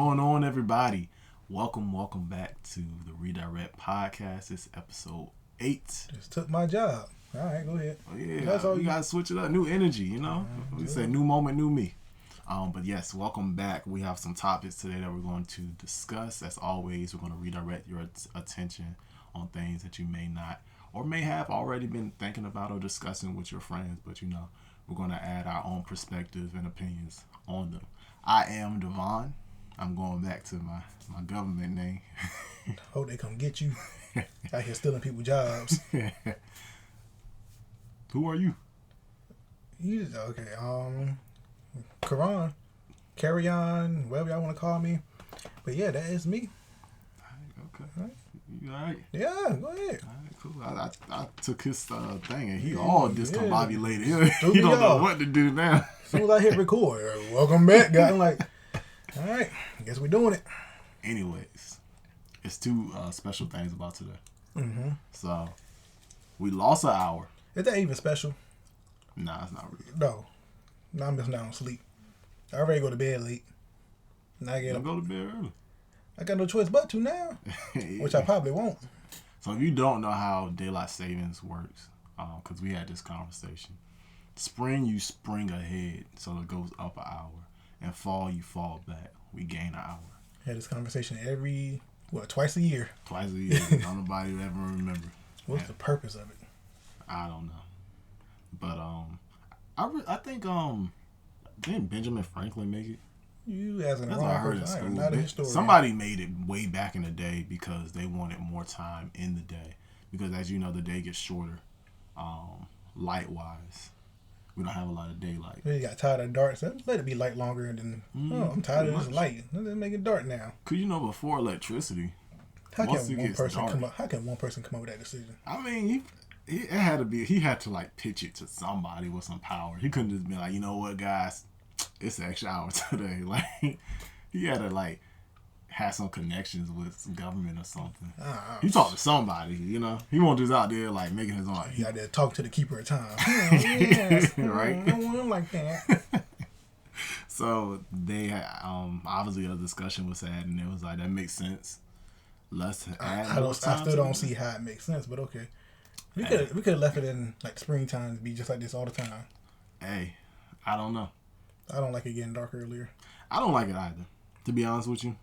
going on, everybody? Welcome back to the Redirect Podcast. It's episode 8. Just took my job. All right, go ahead. Oh, yeah, that's all. We gotta switch it up. New energy, you know. We say new moment, new me. But yes, welcome back. We have some topics today that we're going to discuss. As always, we're going to redirect your attention on things that you may not or may have already been thinking about or discussing with your friends. But we're going to add our own perspective and opinions on them. I am Devon. I'm going back to my government name. Hope they come get you. Out here stealing people's jobs. Who are you? Okay. Karan. Carry on. Whatever y'all want to call me. But yeah, that is me. Okay. All right. You all right? Yeah, go ahead. All right, cool. I took his thing and he all discombobulated. Yeah. He don't know what to do now. As soon as I hit record, welcome back, guy. I'm like, all right, guess we're doing it. Anyways, it's two special things about today. Mm-hmm. So, we lost an hour. Is that even special? Nah, it's not really. No, I'm missing out on sleep. I already go to bed late. Now I get up. Go to bed early. I got no choice but to now, Yeah. which I probably won't. So if you don't know how daylight savings works, because we had this conversation, spring you spring ahead, so it goes up an hour, and fall you fall back. We gain an hour. Had this conversation twice a year. Twice a year. Nobody would ever remember. What's the purpose of it? I don't know, but I think didn't Benjamin Franklin make it? You as an That's what I heard in person. I am school. not a historian. Somebody made it way back in the day because they wanted more time in the day. Because as you know, the day gets shorter, light wise. We don't have a lot of daylight. You got tired of dark, so let it be light longer. And then, I'm tired of this light. Let's make it dark now. Cause before electricity, How can one person come up with that decision? I mean, it had to be. He had to like pitch it to somebody with some power. He couldn't just be like, you know what, guys, it's an extra hour today. Like, he had to like have some connections with government or something. He talked to somebody, He wasn't just out there like making his own. He out there talking to the keeper of time. Right? I want him like that. So they had, obviously a discussion was had, and it was like, that makes sense. Let's add I still don't see how it makes sense, but okay. We could have left it in like springtime to be just like this all the time. Hey, I don't know. I don't like it getting dark earlier. I don't like it either, to be honest with you.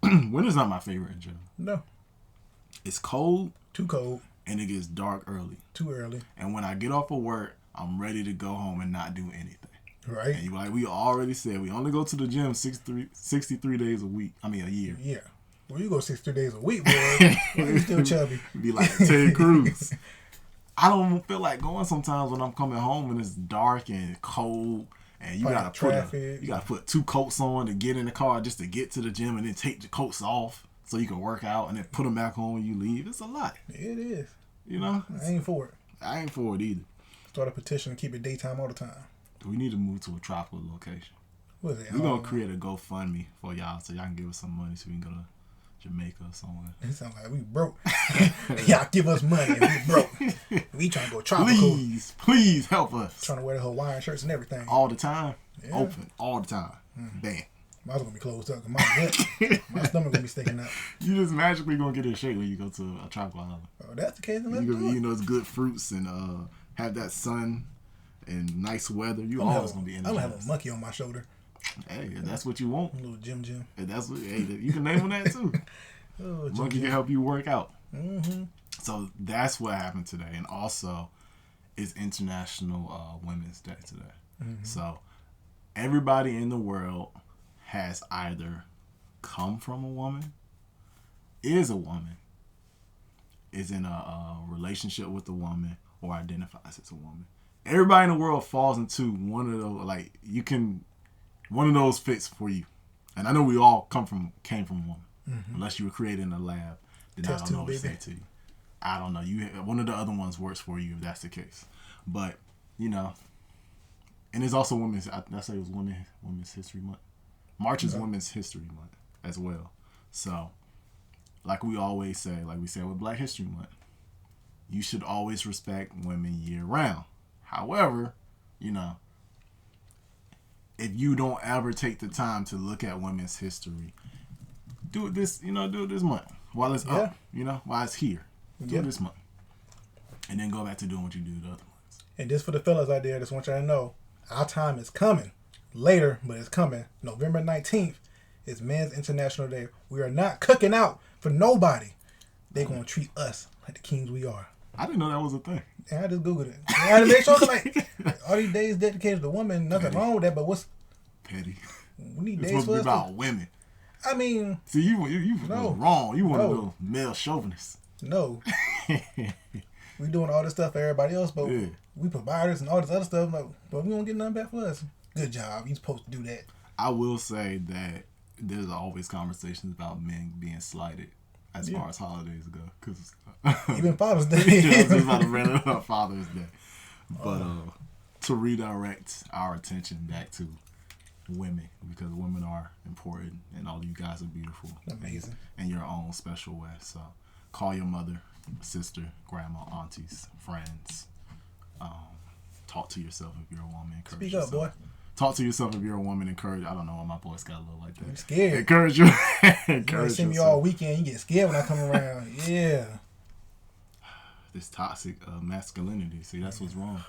Winter's not my favorite in general. No. It's cold. Too cold. And it gets dark early. Too early. And when I get off of work, I'm ready to go home and not do anything. Right. And like we already said, we only go to the gym 63 days a week. I mean, a year. Yeah. Well, you go 63 days a week, boy. You still chubby. Be like Ted Cruz. I don't feel like going sometimes when I'm coming home and it's dark and cold. And you gotta put 2 coats on to get in the car just to get to the gym, and then take the coats off so you can work out, and then put them back on when you leave. It's a lot. It is. I ain't for it. I ain't for it either. Start a petition and keep it daytime all the time. We need to move to a tropical location. What is it? We're gonna create a GoFundMe for y'all so y'all can give us some money so we can go to Jamaica or somewhere. It sounds like we broke. Y'all give us money and we broke. We trying to go tropical. Please help us. Trying to wear the Hawaiian shirts and everything. All the time. Yeah. Open. All the time. Bam. Mine's going to be closed up. My stomach going to be sticking up. You just magically going to get in shape when you go to a tropical island. Oh, that's the case. You're going to be eating those good fruits and have that sun and nice weather. You always going to be in I'm going to have a monkey on my shoulder. Hey, if that's what you want. A little Jim. If that's what, you can name him that too. Oh, monkey can help you work out. Mm-hmm. So that's what happened today. And also, it's International Women's Day today. Mm-hmm. So everybody in the world has either come from a woman, is a woman, is in a relationship with a woman, or identifies as a woman. Everybody in the world falls into one of those. One of those fits for you. And I know we all came from a woman. Mm-hmm. Unless you were created in a lab, then I don't know what to say to you. I don't know. One of the other ones works for you if that's the case. But and it's also women's. I say it was Women's History Month. March is Women's History Month as well. So, like we always say, like we said with Black History Month, you should always respect women year round. However, if you don't ever take the time to look at women's history, do it this month while it's up, while it's here. Do it this month. And then go back to doing what you do the other months. And just for the fellas out there, just want y'all to know, our time is coming. Later, but it's coming. November 19th is Men's International Day. We are not cooking out for nobody. They're going to treat us like the kings we are. I didn't know that was a thing. And I just Googled it. I had to make sure, like, all these days dedicated to women, nothing wrong with that, but what's... Petty. We need it's days supposed to be about women. I mean... See, you was wrong. You want to go male chauvinist. No. We doing all this stuff for everybody else, but we providers and all this other stuff, like, but we don't get nothing back for us. Good job. You supposed to do that. I will say that there's always conversations about men being slighted as far as holidays go. Cause, even Father's Day. I was about to bring it up Father's Day. But to redirect our attention back to women, because women are important and all you guys are beautiful. Amazing. In your own special way. So call your mother, sister, grandma, aunties, friends. Talk to yourself if you're a woman. Speak up, boy. Talk to yourself if you're a woman. Encourage. I don't know why my voice got a little like that. I'm scared. Encourage you. You see me all weekend. You get scared when I come around. Yeah. This toxic masculinity. See, that's what's wrong.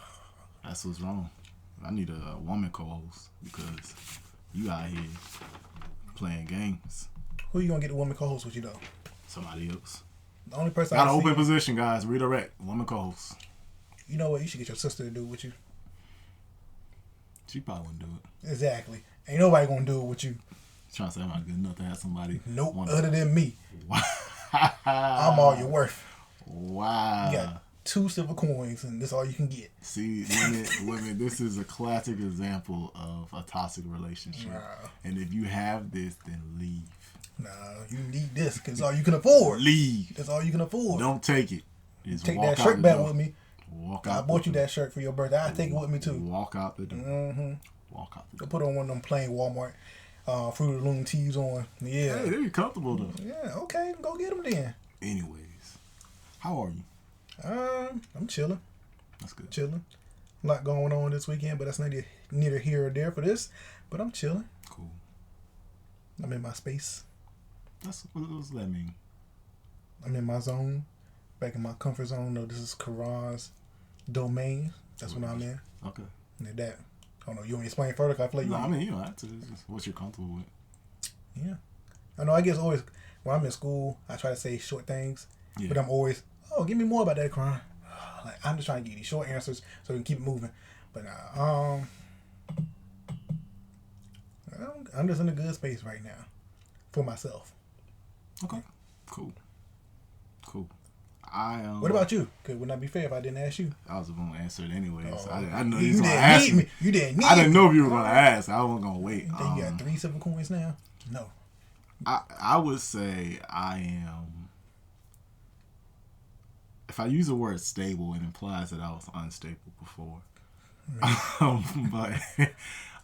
That's what's wrong. I need a woman co-host because you out here playing games. Who you gonna get a woman co-host with you though? Somebody else. The only person got an open position, guys. Redirect. Woman co-host. You know what? You should get your sister to do it with you. She probably wouldn't do it. Exactly. Ain't nobody gonna do it with you. Trying to say I'm not good enough to have somebody. Nope. Other than me. I'm all you're worth. Wow. You got 2 silver coins, and that's all you can get. See, women, this is a classic example of a toxic relationship. Wow. And if you have this, then leave. Nah, you need this because all you can afford. Leave. That's all you can afford. Don't take it. Just take that shirt back with me. Walk out. I bought you that shirt for your birthday. I take it with me too. Walk out the door. Mm-hmm. Walk out the door. Go put on one of them plain Walmart Fruit of the Loom tees on. Yeah. Hey, they're comfortable though. Yeah. Okay. Go get them then. Anyways, how are you? I'm chilling. That's good. Chilling. A lot going on this weekend, but that's neither here or there for this. But I'm chilling. Cool. I'm in my space. What does that mean? I'm in my zone. Back in my comfort zone. No, this is Karan's domain. That's what I'm in. Okay. And that. I don't know. You want me to explain further? Cause I feel like no, I mean, you don't have to. It's just what you're comfortable with. Yeah. I know. I guess always when I'm in school, I try to say short things. Yeah. But I'm always, give me more about that, Karan. Like, I'm just trying to get these short answers so we can keep it moving. But I'm just in a good space right now for myself. Okay. Cool. What about you? Because it would not be fair if I didn't ask you. I was going to answer it anyways. I know you was going to ask me. You didn't need I didn't know if you were going to ask. I wasn't going to wait. You think you got 3 silver coins now? No. I would say I am. If I use the word stable, it implies that I was unstable before. But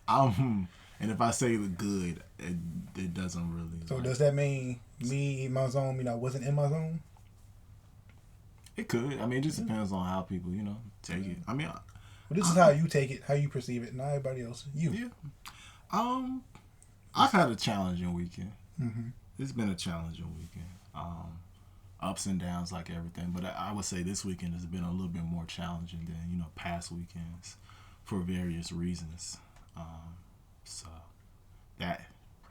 and if I say the good, it doesn't really. So does that mean me in my zone mean I wasn't in my zone? It could. I mean, it just depends on how people, take it. I mean, this is how you take it, how you perceive it, not everybody else. You. Yeah. I've had a challenging weekend. Mm-hmm. It's been a challenging weekend. Ups and downs like everything, but I would say this weekend has been a little bit more challenging than past weekends for various reasons. So that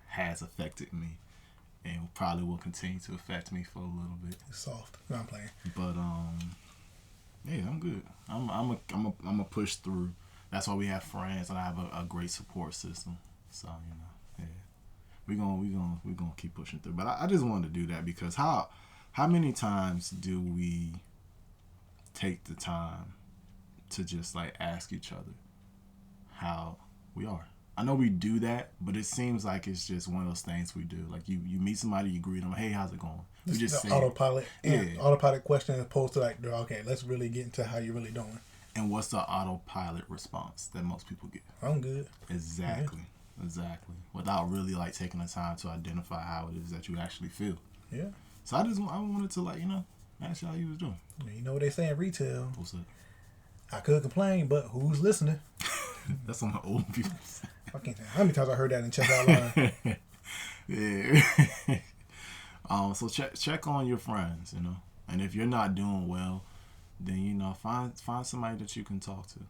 has affected me. And probably will continue to affect me for a little bit. It's soft. No, I'm playing. But yeah, I'm good. I'm a push through. That's why we have friends, and I have a great support system. So yeah, we're gonna keep pushing through. But I just wanted to do that because how many times do we take the time to just like ask each other how we are? I know we do that, but it seems like it's just one of those things we do. Like you meet somebody, you greet them, hey, how's it going? We just say autopilot. Yeah. Autopilot question as opposed to like, okay, let's really get into how you're really doing. And what's the autopilot response that most people get? I'm good. Exactly. Without really like taking the time to identify how it is that you actually feel. Yeah. So I wanted to ask you how you was doing. You know what they say in retail? What's that? I could complain, but who's listening? That's what my old people say. I can't say how many times I heard that in checkout line. Yeah. So check on your friends, you know, and if you're not doing well, then you know find somebody that you can talk to.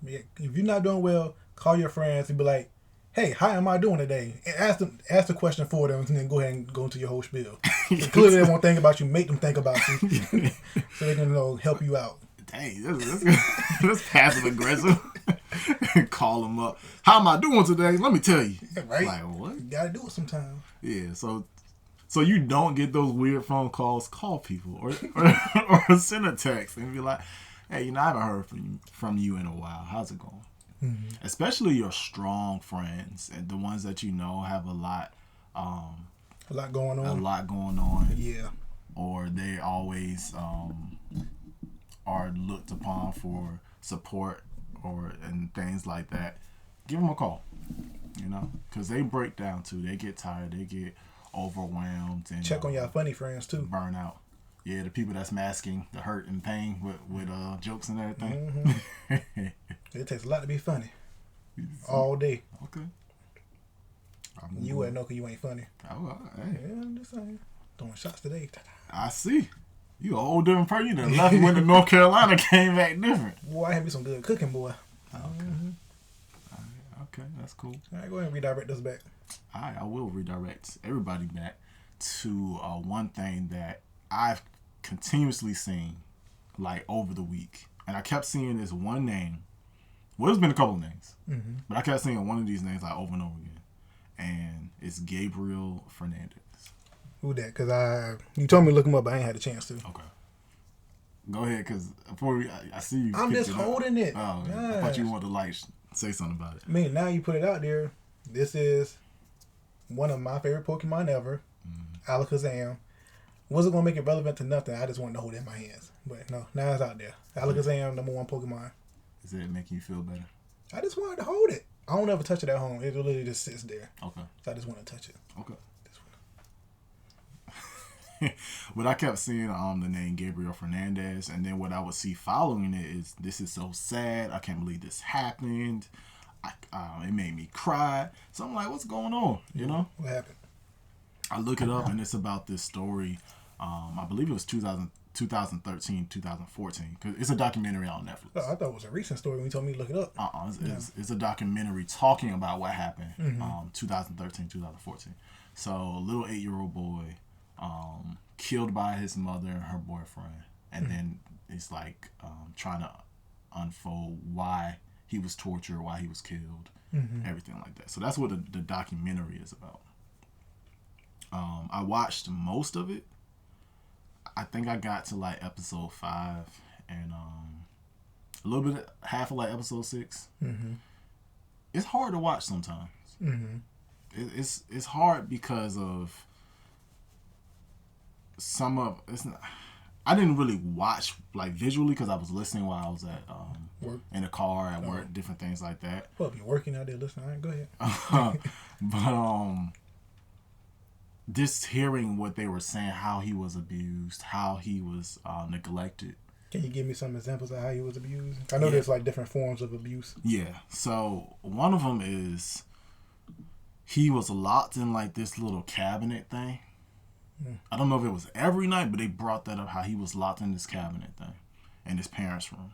Yeah, if you're not doing well, call your friends and be like, "Hey, how am I doing today?" And ask the question for them, and then go ahead and go into your whole spiel. So clearly, they won't think about you. Make them think about you, so they can help you out. Dang, that's passive aggressive. Call them up. How am I doing today? Let me tell you. Yeah, right? Like what? You gotta do it sometimes. Yeah. So you don't get those weird phone calls. Call people or send a text and be like, "Hey, you know, I haven't heard from you in a while. How's it going?" Mm-hmm. Especially your strong friends and the ones that you know have a lot going on. A lot going on. Yeah. Or they always are looked upon for support and things like that. Give them a call, you know, because they break down too. They get tired. They get overwhelmed. And check on your funny friends too. Burn out. Yeah, the people that's masking the hurt and pain with jokes and everything. Mm-hmm. It takes a lot to be funny. All day. Okay. You wouldn't know because you ain't funny. Oh, hey. Yeah, I'm just saying. Throwing shots today. I see. You a whole different person. You done left, went to North Carolina, came back different. Boy, I had me some good cooking, boy. Okay. Mm-hmm. Okay, that's cool. All right, go ahead and redirect us back. All right, I will redirect everybody back to one thing that I've continuously seen, like, over the week. And I kept seeing this one name. Well, there's been a couple of names. Mm-hmm. But I kept seeing one of these names, like, over and over again. And it's Gabriel Fernandez. Who that? Because you told me to look him up, but I ain't had a chance to. Okay. Go ahead, because before I see you. I'm just holding it. Oh, I thought you wanted to, say something about it. I mean, now you put it out there. This is one of my favorite Pokemon ever. Alakazam. Wasn't going to make it relevant to nothing. I just wanted to hold it in my hands. But no, now it's out there. Alakazam, number 1 Pokemon. Is it making you feel better? I just wanted to hold it. I don't ever touch it at home. It literally just sits there. Okay. So I just want to touch it. Okay. But I kept seeing the name Gabriel Fernandez, and then what I would see following it is, "This is so sad. I can't believe this happened. It made me cry." So I'm like, "What's going on?" You know? What happened? I look it up, and it's about this story. I believe it was 2013, 2014. Cause it's a documentary on Netflix. Oh, I thought it was a recent story when you told me to look it up. It's a documentary talking about what happened 2013, 2014. So a little 8-year-old boy killed by his mother and her boyfriend. And then it's like trying to unfold why he was tortured, why he was killed, everything like that. So that's what the documentary is about. I watched most of it. I think I got to like episode 5 and a little bit, half of like episode 6. Mm-hmm. It's hard to watch sometimes. Mm-hmm. It's hard because of I didn't really watch like visually because I was listening while I was at work, in the car at work, different things like that. Well, if you're working out there listening, all right, go ahead. But just hearing what they were saying, how he was abused, how he was neglected. Can you give me some examples of how he was abused? I know there's like different forms of abuse. Yeah. So one of them is he was locked in like this little cabinet thing. I don't know if it was every night, but they brought that up, how he was locked in this cabinet thing in his parents' room.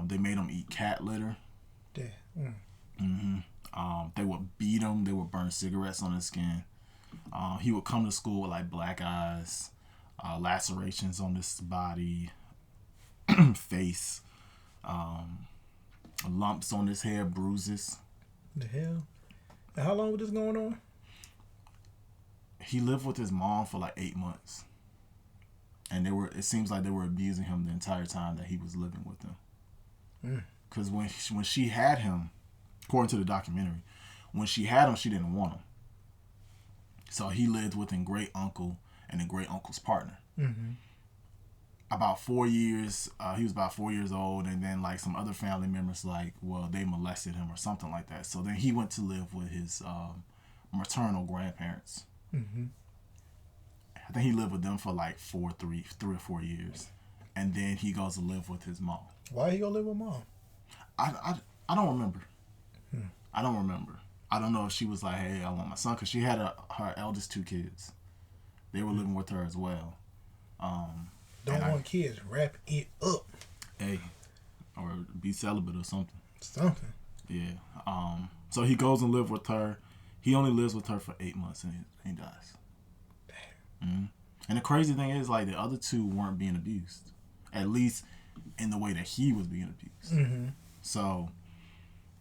They made him eat cat litter. Yeah. They would beat him. They would burn cigarettes on his skin. He would come to school with like black eyes, lacerations on his body, face, lumps on his hair, bruises. The hell? And how long was this going on? He lived with his mom for like 8 months. And it seems like they were abusing him the entire time that he was living with them. Because when she had him, according to the documentary, when she had him, she didn't want him. So he lived with a great uncle and a great uncle's partner. Mm-hmm. About 4 years, he was about 4 years old, and then like some other family members they molested him or something like that. So then he went to live with his maternal grandparents. Mm-hmm. I think he lived with them for like 3 or 4 years, and then he goes to live with his mom. Why he gonna live with mom? I don't remember. I don't remember. I don't know if she was like, hey, I want my son, because she had her eldest 2 kids. They were living with her as well. Don't want kids, wrap it up. Hey, or be celibate or something. Something. Yeah. So he goes and lives with her. He only lives with her for 8 months and he dies. Damn. Mm-hmm. And the crazy thing is, like, the other 2 weren't being abused, at least in the way that he was being abused. Mm-hmm. So,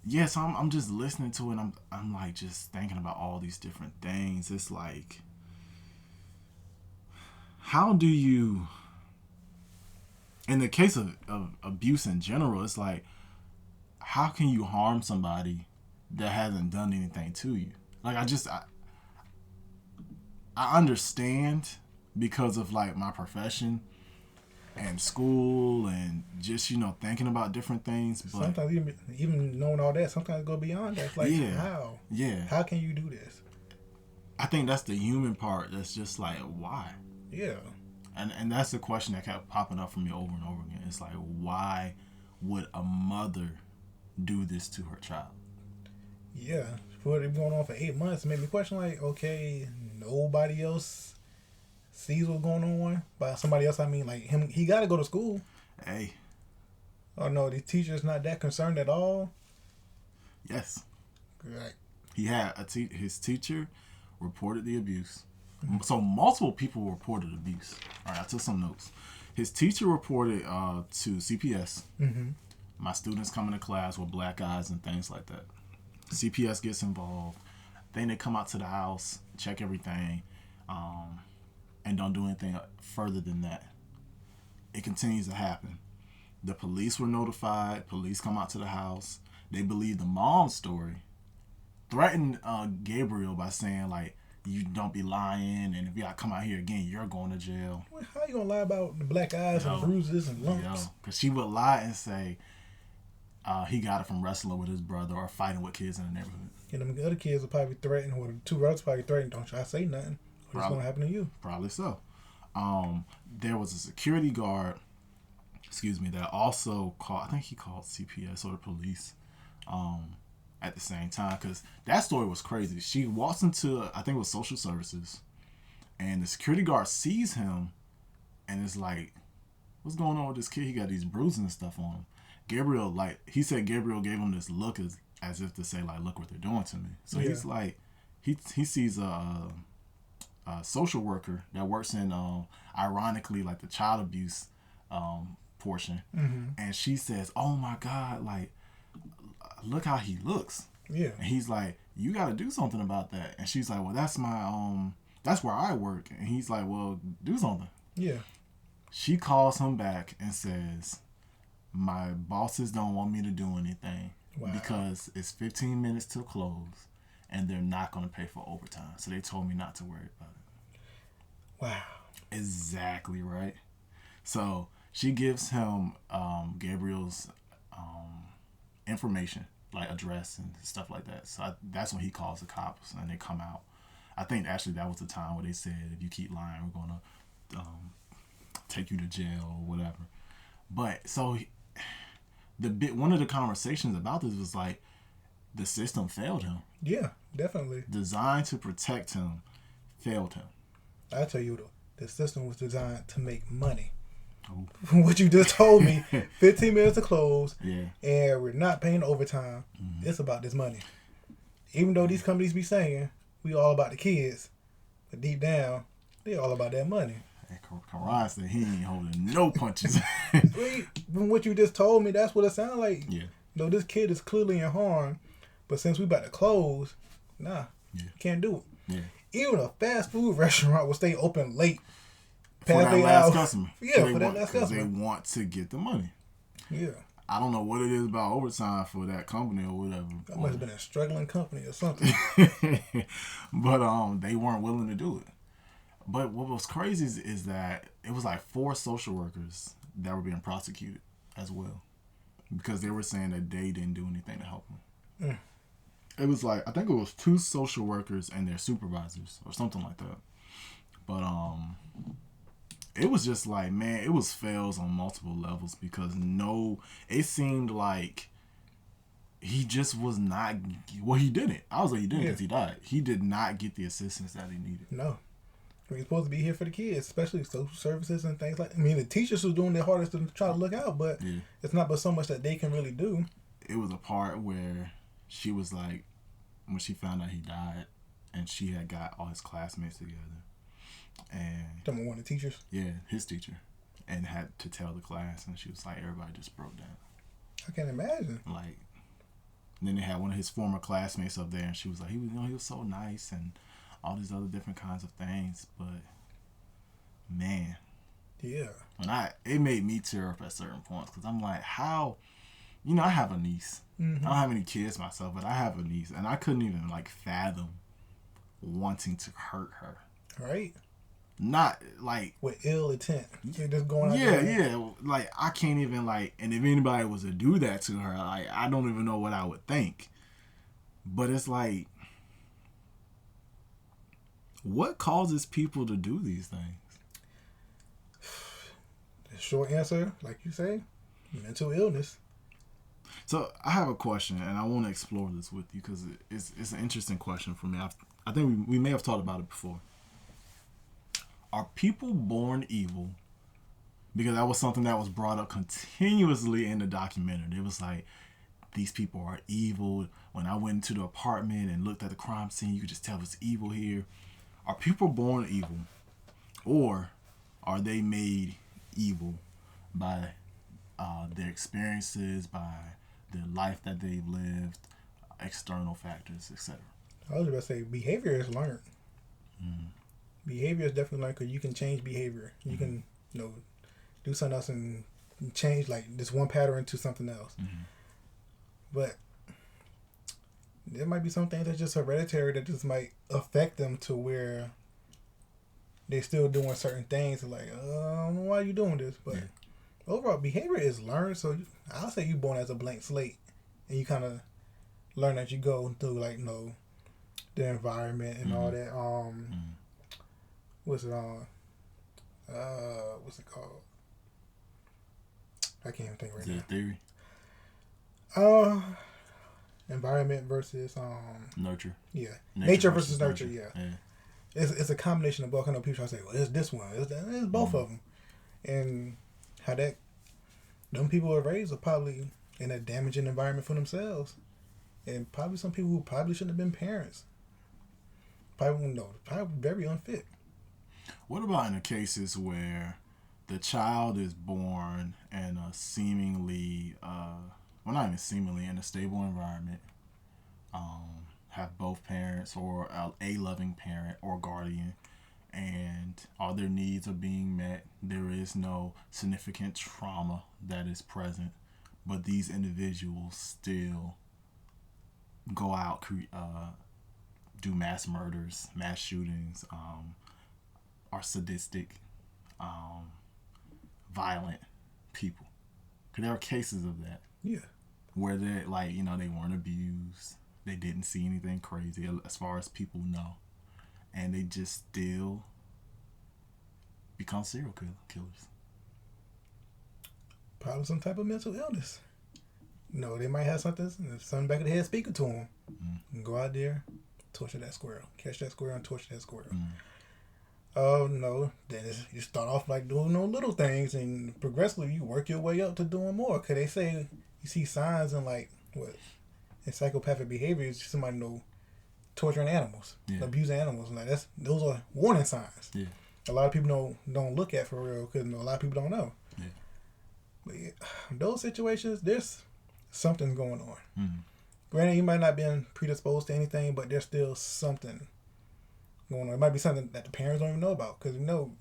yeah, so I'm just listening to it. I'm like just thinking about all these different things. It's like, how do you, in the case of abuse in general, it's like, how can you harm somebody that hasn't done anything to you? Like, I understand because of, like, my profession and school and just, thinking about different things. But sometimes even knowing all that, sometimes go beyond that. It's like, how? Yeah. How can you do this? I think that's the human part that's just like, why? Yeah. And that's the question that kept popping up for me over and over again. It's like, why would a mother do this to her child? Yeah. For it going on for 8 months, it made me question, like, okay, nobody else sees what's going on. By somebody else, I mean, like, him. He got to go to school. Hey. Oh, no, the teacher's not that concerned at all? Yes. Right. He had his teacher reported the abuse. So multiple people reported abuse. All right, I took some notes. His teacher reported to CPS. Mm-hmm. My students coming to class with black eyes and things like that. CPS gets involved. Then they come out to the house, check everything, and don't do anything further than that. It continues to happen. The police were notified. Police come out to the house. They believe the mom's story. Threatened Gabriel by saying, like, you don't be lying, and if y'all come out here again, you're going to jail. Well, how you gonna lie about the black eyes and bruises and lumps? Because she would lie and say he got it from wrestling with his brother or fighting with kids in the neighborhood. And them other kids will probably threaten, or the 2 brothers probably threaten, don't try to say nothing, or it's gonna happen to you. Probably so. There was a security guard, that also called, I think he called CPS or the police at the same time, because that story was crazy. She walks into, I think it was social services, and the security guard sees him and is like, what's going on with this kid? He got these bruises and stuff on him. Gabriel, like, he said Gabriel gave him this look as if to say, like, look what they're doing to me. So he's like, he sees a social worker that works in, ironically, like, the child abuse portion. Mm-hmm. And she says, oh my God, like, look how he looks. Yeah. And he's like, you got to do something about that. And she's like, well, that's my, that's where I work. And he's like, well, do something. Yeah. She calls him back and says, my bosses don't want me to do anything because it's 15 minutes till close and they're not going to pay for overtime. So they told me not to worry about it. Wow. Exactly right. So she gives him Gabriel's information, like address and stuff like that. So that's when he calls the cops and they come out. I think actually that was the time where they said, if you keep lying, we're going to take you to jail or whatever. But so one of the conversations about this was like, the system failed him. Yeah, definitely. Designed to protect him, failed him. I tell you, the system was designed to make money. From what you just told me, 15 minutes to close, and we're not paying overtime. Mm-hmm. It's about this money. Even though these companies be saying we all about the kids, but deep down, they all about that money. Karan said he ain't holding no punches. From what you just told me, that's what it sounds like. Yeah. No, this kid is clearly in harm, but since we about to close, can't do it. Yeah. Even a fast food restaurant will stay open late. For that last customer. Yeah, for that last customer. They want to get the money. Yeah. I don't know what it is about overtime for that company or whatever. That must have been a struggling company or something. But they weren't willing to do it. But what was crazy is that it was like 4 social workers that were being prosecuted as well, because they were saying that they didn't do anything to help them. It was like, I think it was 2 social workers and their supervisors or something like that. But it was just like, man, it was fails on multiple levels, because it seemed like he just was not. Well, he didn't. I was like, he didn't because Yeah. he died. He did not get the assistance that he needed. No. We're supposed to be here for the kids, especially social services and things like. I mean, the teachers was doing their hardest to try to look out, but Yeah. it's not but so much that they can really do. It was a part where she was like, when she found out he died, and she had got all his classmates together, and Someone one of the teachers. yeah, his teacher, and had to tell the class, and she was like, everybody just broke down. I can't imagine. Like, and then they had one of his former classmates up there, and she was like, he was so nice, and all these other different kinds of things, but man, Yeah. it made me tear up at certain points because I'm like, how, I have a niece. Mm-hmm. I don't have any kids myself, but I have a niece, and I couldn't even like fathom wanting to hurt her. Right. Not like with ill intent. You're just going out yeah, there. yeah. Like I can't even like, and if anybody was to do that to her, like I don't even know what I would think. But it's like, what causes people to do these things? The short answer, like you say, mental illness. So I have a question, and I want to explore this with you because it's an interesting question for me. I think we may have talked about it before. Are people born evil? Because that was something that was brought up continuously in the documentary. It was like, these people are evil. When I went into the apartment and looked at the crime scene, you could just tell it's evil here. Are people born evil? Or are they made evil by their experiences, by the life that they've lived, external factors, etc.? I was about to say behavior is learned. Mm-hmm. Behavior is definitely learned because you can change behavior. You can, do something else and change like this one pattern to something else. Mm-hmm. But there might be some things that's just hereditary that just might affect them to where they're still doing certain things. Like, I don't know why you're doing this, but overall behavior is learned. So I'll say you're born as a blank slate, and you kind of learn as you go through, like the environment and all that. What's it what's it called? I can't even think right now. Theory? Environment versus Nurture. Yeah. Nature versus nurture. Yeah. Yeah. It's a combination of both. I know people try to say, well, it's this one. It's both of them. And how them people are raised are probably in a damaging environment for themselves. And probably some people who probably shouldn't have been parents. Probably very unfit. What about in the cases where the child is born in a seemingly, well, not even seemingly, in a stable environment, have both parents or a loving parent or guardian, and all their needs are being met. There is no significant trauma that is present, but these individuals still go out, do mass murders, mass shootings, are sadistic, violent people. Because there are cases of that. Yeah. Where they're like, they weren't abused. They didn't see anything crazy as far as people know. And they just still become serial killers. Probably some type of mental illness. They might have something back of the head speaking to them. Mm-hmm. And go out there, torture that squirrel. Catch that squirrel and torture that squirrel. Oh, no. Then you start off like doing no little things, and progressively you work your way up to doing more. Because they say you see signs in in psychopathic behavior is somebody torturing animals, abusing animals. Like those are warning signs. Yeah. A lot of people don't look at for real because a lot of people don't know. Yeah. But those situations, there's something going on. Mm-hmm. Granted, you might not been predisposed to anything, but there's still something going on. It might be something that the parents don't even know about because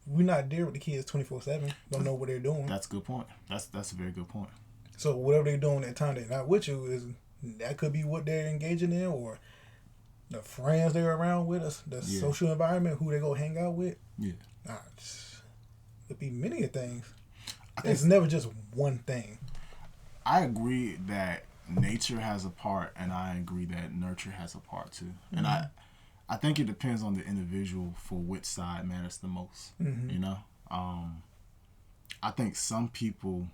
we're not there with the kids 24/7. Don't know what they're doing. That's a good point. That's a very good point. So whatever they're doing that time they're not with you that could be what they're engaging in, or the friends they're around with us, the social environment, who they go hang out with. Yeah. It could be many things. It's never just one thing. I agree that nature has a part, and I agree that nurture has a part too. Mm-hmm. And I think it depends on the individual for which side matters the most. Mm-hmm. I think some people,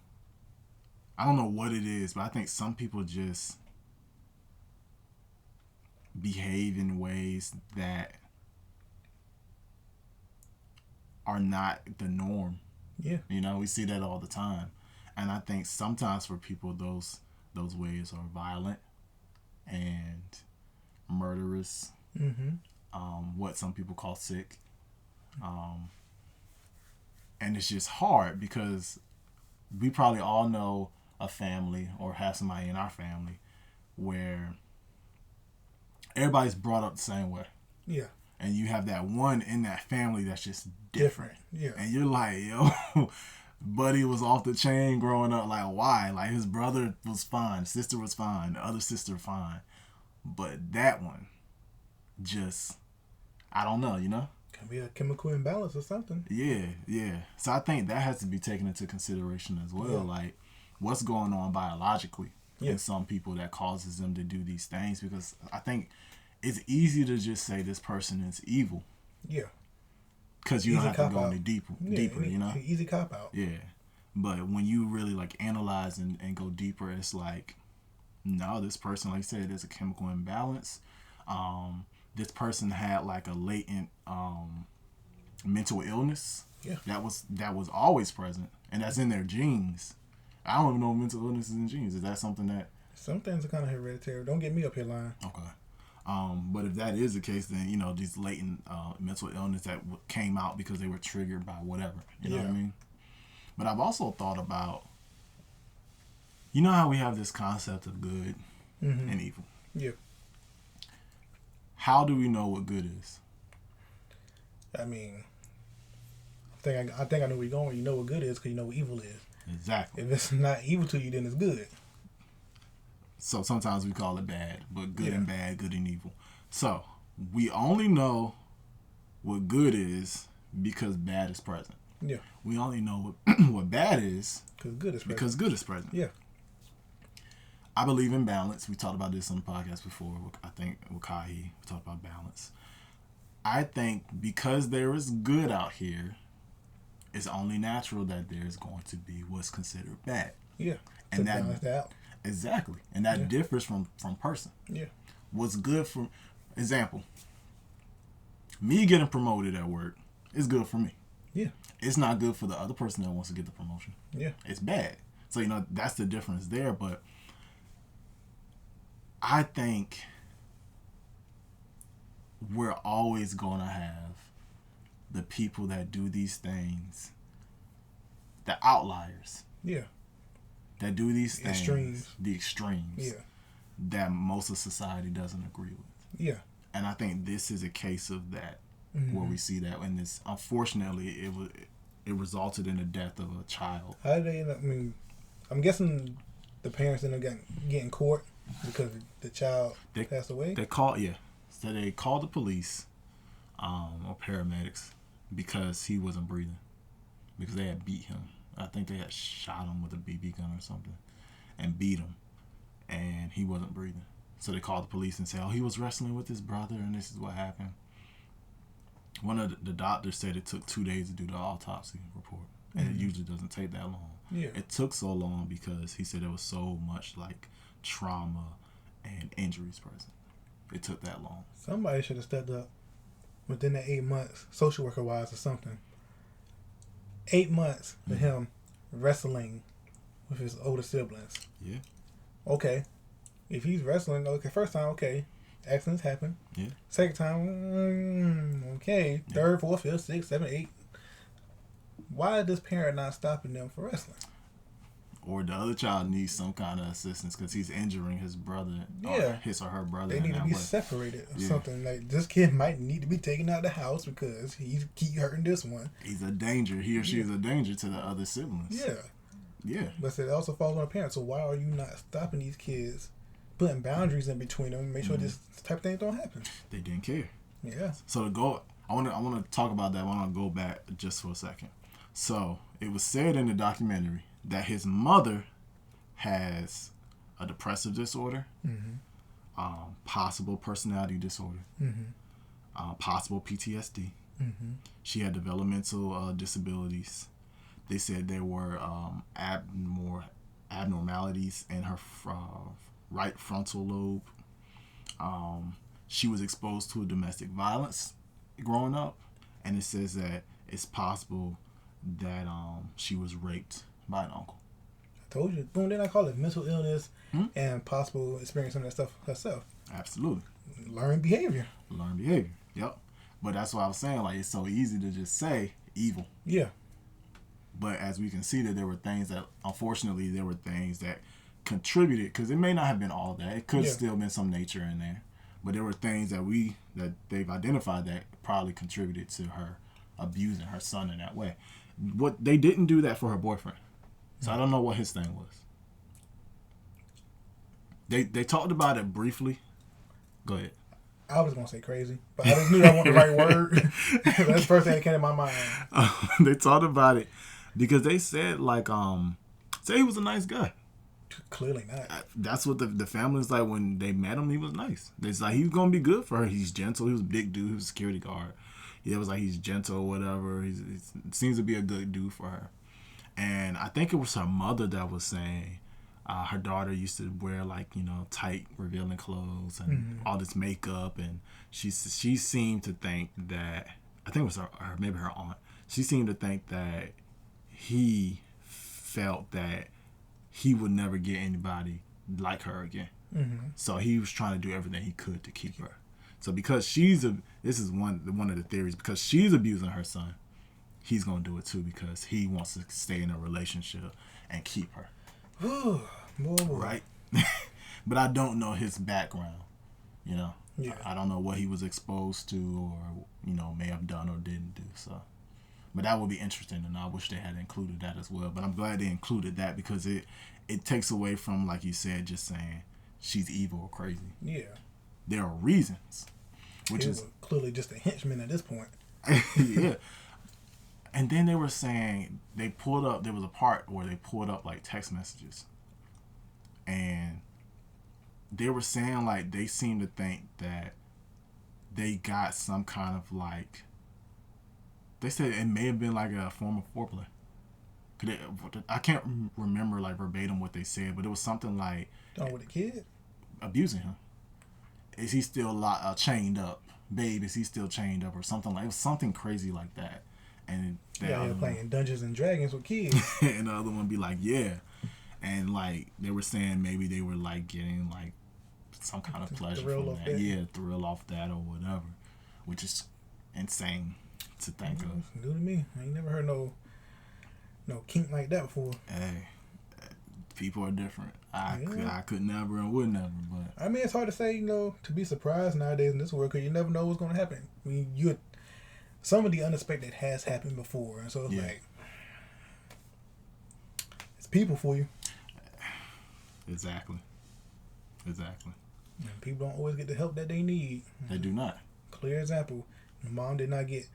I don't know what it is, but I think some people just behave in ways that are not the norm. Yeah. You know, we see that all the time. And I think sometimes for people those ways are violent and murderous. Mm-hmm. What some people call sick. And it's just hard because we probably all know a family or have somebody in our family where everybody's brought up the same way. Yeah. And you have that one in that family that's just different. Yeah. And you're like, yo, buddy was off the chain growing up. Like, why? Like, his brother was fine. Sister was fine. The other sister fine. But that one just, I don't know, you know? Can be a chemical imbalance or something. Yeah. So I think that has to be taken into consideration as well. Yeah. Like, what's going on biologically Yeah. in some people that causes them to do these things? Because I think it's easy to just say this person is evil. Yeah. Because you Easy don't have to cop go out. any deeper, Yeah, you know? Easy cop out. Yeah. But when you really, like, analyze and go deeper, it's like, no, this person, like I said, there's a chemical imbalance. This person had, like, a latent mental illness. Yeah. That was always present. And that's in their genes. I don't even know if mental illness is in genes. Is that something that... Some things are kind of hereditary. Don't get me up here lying. Okay. But if that is the case, then, you know, these latent mental illness that came out because they were triggered by whatever. You know what I mean? But I've also thought about, you know how we have this concept of good and evil? Yeah. How do we know what good is? I mean, I think I know where you're going. You know what good is because you know what evil is. Exactly. If it's not evil to you, then it's good. So sometimes we call it bad, but good and bad, good and evil. So we only know what good is because bad is present. Yeah. We only know what bad is because good is present. Yeah. I believe in balance. We talked about this on the podcast before. I think with Kahi, we talked about balance. I think because there is good out here, it's only natural that there's going to be what's considered bad. Yeah. And to balance that out. Exactly. And that differs from person. Yeah. What's good for example, me getting promoted at work is good for me. Yeah. It's not good for the other person that wants to get the promotion. Yeah. It's bad. So, you know, that's the difference there. But I think we're always going to have the people that do these things, the outliers. Yeah. That do these things. Extremes. The extremes. Yeah. That most of society doesn't agree with. Yeah. And I think this is a case of that, where we see that. And this, unfortunately, it resulted in the death of a child. How did they end up? I mean, I'm guessing the parents ended up getting court because the child passed away. So they called the police or paramedics because he wasn't breathing, because they had beat him. I think they had shot him with a BB gun or something and beat him, and he wasn't breathing. So they called the police and said, oh, he was wrestling with his brother and this is what happened. One of the doctors said it took 2 days to do the autopsy report, and it usually doesn't take that long. Yeah. It took so long because he said there was so much like trauma and injuries present. It took that long. Somebody should have stepped up within the 8 months, social worker wise or something. 8 months for him wrestling with his older siblings. Yeah. Okay. If he's wrestling, okay, first time, okay. Accidents happen. Yeah. Second time, okay. Yeah. Third, fourth, fifth, sixth, seventh, eighth. Why is this parent not stopping them from wrestling? Or the other child needs some kind of assistance because he's injuring his brother, or his or her brother. They need to be separated or something. Like, this kid might need to be taken out of the house because he keep hurting this one. He's a danger. He or she is a danger to the other siblings. Yeah. Yeah. But it also falls on the parents. So why are you not stopping these kids, putting boundaries in between them, make sure this type of thing don't happen? They didn't care. Yeah. So to go, I want to talk about that. I want to go back just for a second. So it was said in the documentary that his mother has a depressive disorder, possible personality disorder, possible PTSD. She had developmental disabilities. They said there were abnormalities in her right frontal lobe. she was exposed to domestic violence growing up, and it says that it's possible that she was raped by an uncle. I told you. Boom, then I call it mental illness and possible experiencing that stuff herself. Absolutely. Learned behavior. Yep. But that's what I was saying. Like, it's so easy to just say evil. Yeah. But as we can see, that there were things that, unfortunately, contributed, because it may not have been all that. It could have still been some nature in there. But there were things that they've identified that probably contributed to her abusing her son in that way. What they didn't do that for her boyfriend. So I don't know what his thing was. They talked about it briefly. Go ahead. I was going to say crazy, but I just knew that wasn't the right word. That's the first thing that came to my mind. They talked about it because they said, like, say he was a nice guy. Clearly not. That's what the family's like. When they met him, he was nice. It's like, he was going to be good for her. He's gentle. He was a big dude. He was a security guard. It was like, he's gentle or whatever. He seems to be a good dude for her. And I think it was her mother that was saying her daughter used to wear, like, tight, revealing clothes and all this makeup. And she seemed to think that, I think it was her maybe her aunt, she seemed to think that he felt that he would never get anybody like her again. So he was trying to do everything he could to keep her. So because this is one of the theories, because she's abusing her son, he's going to do it too, because he wants to stay in a relationship and keep her. Right? But I don't know his background, Yeah. I don't know what he was exposed to or, may have done or didn't do. So, but that would be interesting, and I wish they had included that as well. But I'm glad they included that, because it takes away from, like you said, just saying she's evil or crazy. Yeah. There are reasons. Which is clearly just a henchman at this point. Yeah. And then they were saying there was a part where they pulled up, like, text messages. And they were saying, like, they seem to think that they got some kind of, like, they said it may have been like a form of foreplay. I can't remember, like, verbatim what they said, but it was something like, with the kid? Abusing him. Is he still chained up? Babe, is he still chained up? Or something like, it was something crazy like that. And you're playing Dungeons and Dragons with kids. And the other one be like, yeah. And, like, they were saying maybe they were, like, getting, like, some kind of pleasure from that. Yeah, thrill off that or whatever. Which is insane to think of. It's new to me. I ain't never heard no kink like that before. Hey, people are different. I could never and would never, but... I mean, it's hard to say, to be surprised nowadays in this world, because you never know what's going to happen. I mean, some of the unexpected has happened before, and so it's like... It's people for you. Exactly. And people don't always get the help that they need. They do not. Clear example. My mom did not get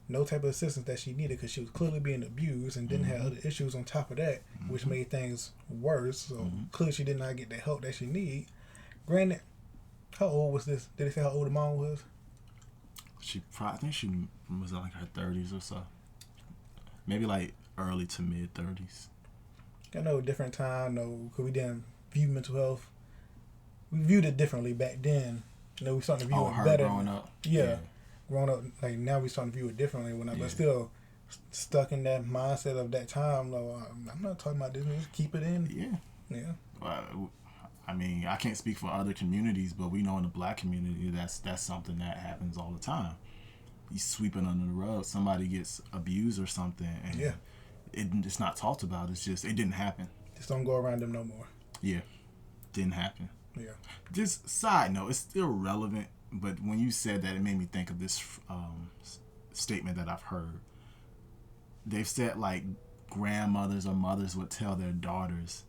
no type of assistance that she needed because she was clearly being abused and didn't have other issues on top of that, which made things worse. So clearly she did not get the help that she needed. Granted, how old was this? Did they say how old the mom was? I think she was in, like, her 30s or so. Maybe, like, early to mid 30s. I know, different time, because we didn't view mental health. We viewed it differently back then. We starting to view it better. Growing up. Yeah. Growing up, like, now we starting to view it differently. But still stuck in that mindset of that time. I'm not talking about this. Just keep it in. Yeah. Well, I mean, I can't speak for other communities, but we know in the Black community that's something that happens all the time. You sweeping under the rug. Somebody gets abused or something, and it's not talked about. It's just, it didn't happen. Just don't go around them no more. Yeah, didn't happen. Yeah. Just side note, it's still relevant, but when you said that, it made me think of this statement that I've heard. They've said, like, grandmothers or mothers would tell their daughters,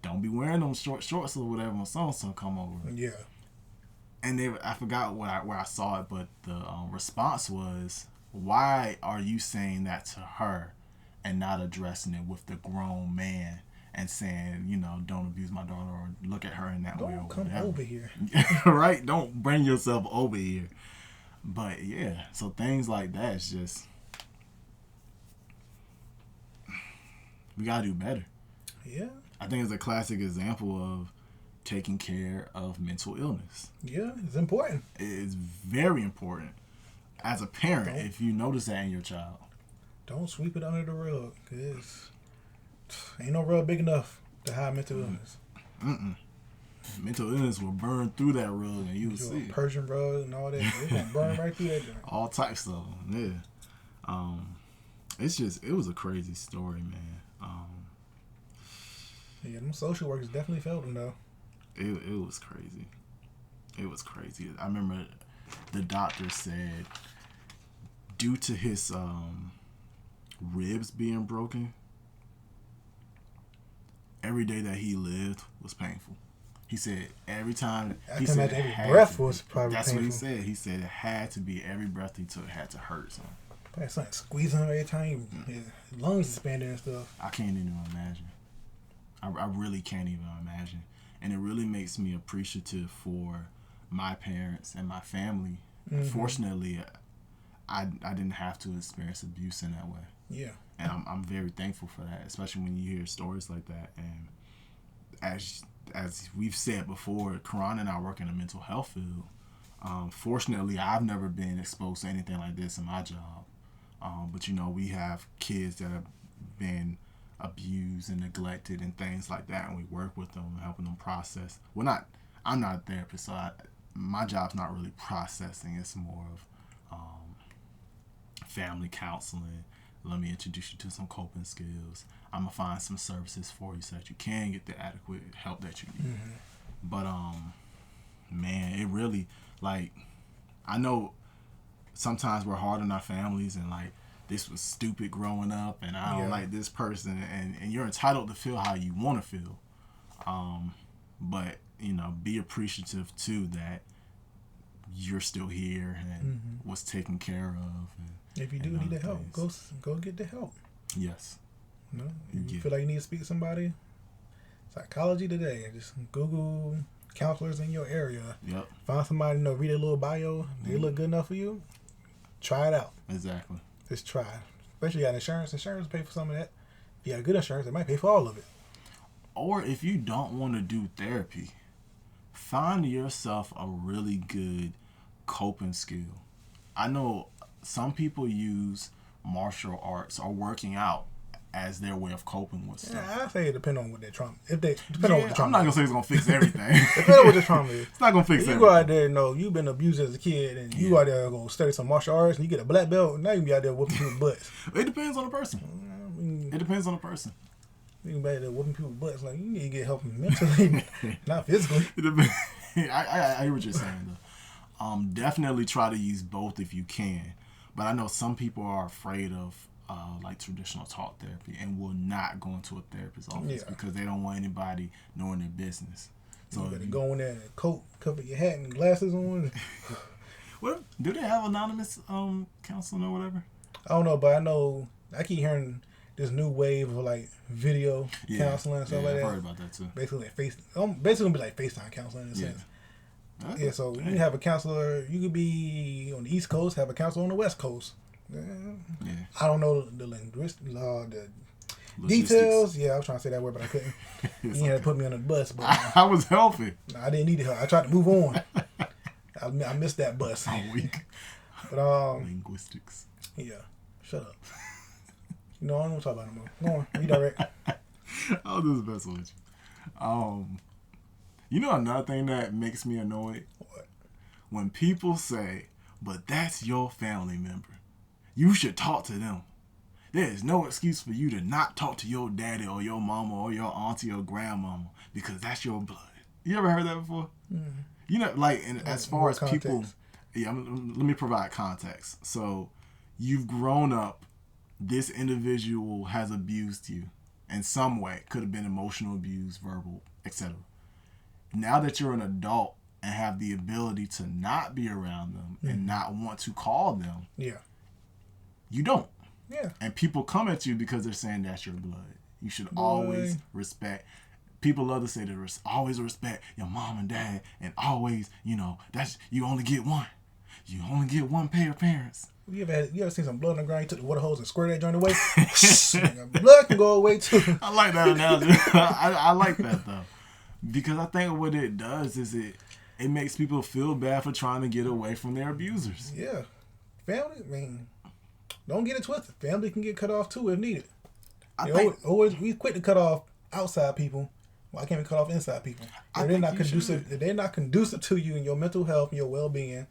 don't be wearing them short shorts or whatever when so-and-so come over. Yeah. And I forgot where I saw it, but the response was, why are you saying that to her and not addressing it with the grown man and saying, don't abuse my daughter or look at her in that way or whatever. Don't come over here. Right? Don't bring yourself over here. But, yeah, so things like that is just... We got to do better. Yeah. I think it's a classic example of, taking care of mental illness. Yeah, it's important. It's very important. As a parent, if you notice that in your child. Don't sweep it under the rug, because ain't no rug big enough to hide mental illness. Mental illness will burn through that rug, and you'll see. Persian rug and all that. It's going to burn right through that joint. All types of them, yeah. It was a crazy story, man. Yeah, them social workers definitely felt them, though. It was crazy. It was crazy. I remember the doctor said, due to his ribs being broken, every day that he lived was painful. He said every time. He said every breath was probably That's painful. what he said. He said it had to be every breath he took had to hurt. So. Probably something squeezing him every time. His lungs expanded and stuff. I can't even imagine. I really can't even imagine. And it really makes me appreciative for my parents and my family. Fortunately, I didn't have to experience abuse in that way. Yeah. And I'm very thankful for that, especially when you hear stories like that. And as we've said before, Karan and I work in the mental health field. Fortunately, I've never been exposed to anything like this in my job. But, we have kids that have been abused and neglected and things like that, and we work with them, helping them process. I'm not a therapist, so my job's not really processing. It's more of family counseling. Let me introduce you to some coping skills. I'm going to find some services for you so that you can get the adequate help that you need. But, man, it really, I know sometimes we're hard on our families and, this was stupid growing up and I don't like this person. And you're entitled to feel how you want to feel. But, be appreciative, too, that you're still here and was taken care of. If you do need the help, go get the help. Yes. If you feel like you need to speak to somebody, Psychology Today. Just Google counselors in your area. Yep. Find somebody, read a little bio. They look good enough for you. Try it out. Exactly. Just try. Especially if you got insurance. Insurance will pay for some of that. If you got good insurance, it might pay for all of it. Or if you don't want to do therapy, find yourself a really good coping skill. I know some people use martial arts or working out as their way of coping with stuff. Yeah, I say it depends on what their trauma. On what the trauma. I'm not gonna say it's gonna fix everything. Depends on what the trauma is. It's not gonna fix everything. You go out there, you've been abused as a kid, and you out there go study some martial arts, and you get a black belt. Now you can be out there whooping people's butts. It depends on the person. It depends on the person. You can be out there whooping people's butts. You need to get help mentally, not physically. I hear what you're saying though. Definitely try to use both if you can. But I know some people are afraid of traditional talk therapy and will not go into a therapist's office because they don't want anybody knowing their business. So you better go in there in a coat, cover your hat and glasses on. Do they have anonymous counseling or whatever? I don't know, but I keep hearing this new wave of video counseling and stuff like that. I've heard about that too. Basically gonna be like FaceTime counseling in a sense. Yeah, so you can have a counselor. You could be on the East Coast, have a counselor on the West Coast. I don't know the the details. Yeah, I was trying to say that word, but I couldn't. You had to put me on the bus. But I was healthy. I didn't need help. I tried to move on. I missed that bus. I'm weak. But linguistics. Yeah, shut up. I don't want to talk about it no more. Go on, redirect. I'll do the best with you. Another thing that makes me annoyed? What? When people say, but that's your family member. You should talk to them. There is no excuse for you to not talk to your daddy or your mama or your auntie or grandmama because that's your blood. You ever heard that before? Mm-hmm. As far as context. People... Yeah, let me provide context. So, you've grown up. This individual has abused you in some way. Could have been emotional abuse, verbal, etc. Now that you're an adult and have the ability to not be around them and not want to call them, you don't. Yeah. And people come at you because they're saying that's your blood. You should always respect. People love to say that always respect your mom and dad, and always, that's you only get one. You only get one pair of parents. You ever seen some blood on the ground? You took the water hose and squirted that joint away. Blood can go away too. I like that analogy. I like that though, Because I think what it does is it makes people feel bad for trying to get away from their abusers. Yeah. Family, I mean, don't get it twisted. Family can get cut off too if needed. Always we quick to cut off outside people. Why can't we cut off inside people? If they're not conducive to you and your mental health and your well-being,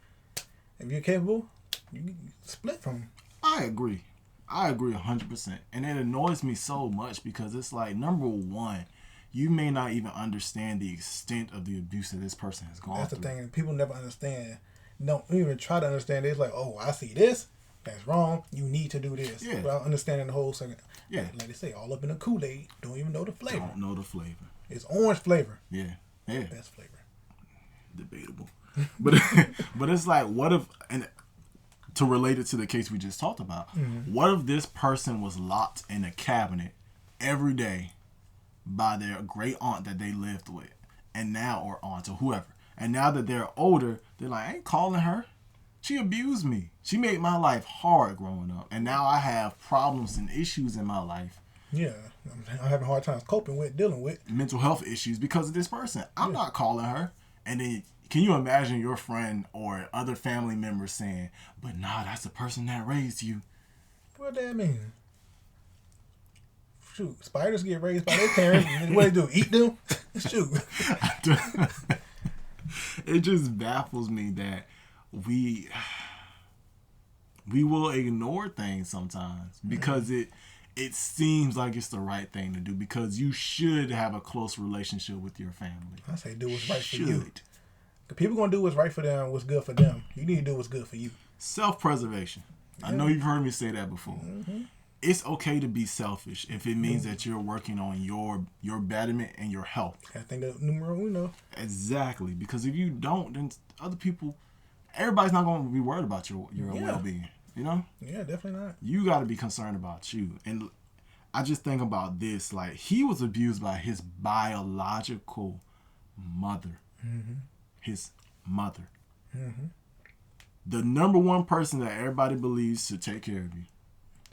if you're capable, you split from them. I agree 100%. And it annoys me so much because it's like, number one, you may not even understand the extent of the abuse that this person has gone through. That's the thing. People never understand. Don't even try to understand. It's like, oh, I see this. That's wrong. You need to do this. Yeah. Without understanding the whole second. Yeah. Like they say, all up in the Kool-Aid. Don't even know the flavor. Don't know the flavor. It's orange flavor. Yeah. Yeah. Best flavor. Debatable. But but it's like, what if, and to relate it to the case we just talked about, what if this person was locked in a cabinet every day by their great aunt that they lived with, and now, or aunt or whoever, and now that they're older, they're like, I ain't calling her. She abused me. She made my life hard growing up, and now I have problems and issues in my life. Yeah, I'm having hard times dealing with mental health issues because of this person. I'm not calling her. And then, can you imagine your friend or other family members saying, but nah, that's the person that raised you? What that mean? Shoot, spiders get raised by their parents. What they do? Eat them? Shoot. It just baffles me that we will ignore things sometimes because it seems like it's the right thing to do, because you should have a close relationship with your family. I say do what's right for you. If people gonna do what's right for them, what's good for them, you need to do what's good for you. Self-preservation. Yeah. I know you've heard me say that before. It's okay to be selfish if it means that you're working on your betterment and your health. I think that numero uno. Exactly, because if you don't, then other people, everybody's not going to be worried about your well-being. You know? Yeah, definitely not. You got to be concerned about you. And I just think about this. Like, he was abused by his biological mother. His mother. The number one person that everybody believes should take care of you.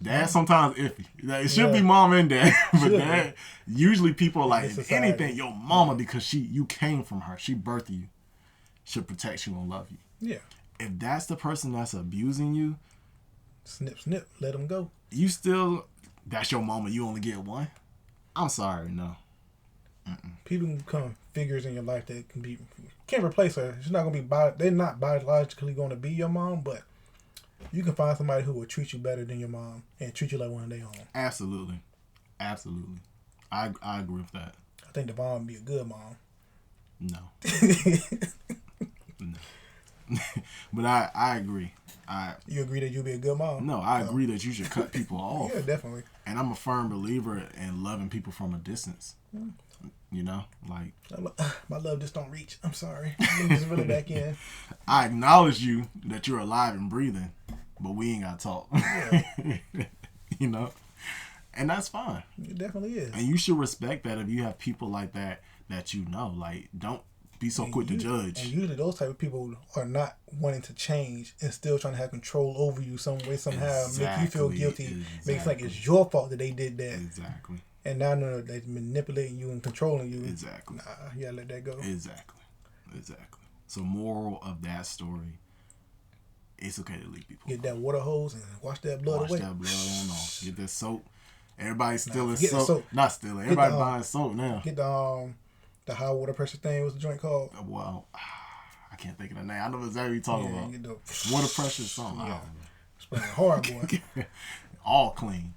Dad sometimes iffy. Like, it should be mom and dad. But dad, usually people are like, if anything, your mama, because you came from her. She birthed you. Should protect you and love you. Yeah. If that's the person that's abusing you, snip, snip, let them go. You still, that's your moment. You only get one. I'm sorry, no. People can become figures in your life that can't replace her. She's not gonna be. They're not biologically going to be your mom, but you can find somebody who will treat you better than your mom and treat you like one of their own. Absolutely. I agree with that. I think Devon would be a good mom. No. No. But I agree. You agree that you'll be a good mom? No, I agree that you should cut people off. Yeah, definitely. And I'm a firm believer in loving people from a distance. You know, like, my love just don't reach. I'm sorry. Let me just reel it back in. I acknowledge you that you're alive and breathing, but we ain't got to talk. Yeah. You know, and that's fine. It definitely is. And you should respect that if you have people like that you know. Like, don't be so quick to judge. And usually those type of people are not wanting to change and still trying to have control over you some way, somehow. Exactly. Make you feel guilty. Make it like it's your fault that they did that. Exactly. And now they're manipulating you and controlling you. Exactly. Nah, you gotta let that go. Exactly. So moral of that story, it's okay to leave people. Get that water hose and wash that blood away. Wash that blood on off. Get that soap. Everybody's stealing soap. Not stealing. Everybody buying soap now. Get the high water pressure thing. What's the joint called? Well, I can't think of the name. I know exactly what you're talking about. Get the Water pressure something. Yeah. Spraying hard, boy. All clean.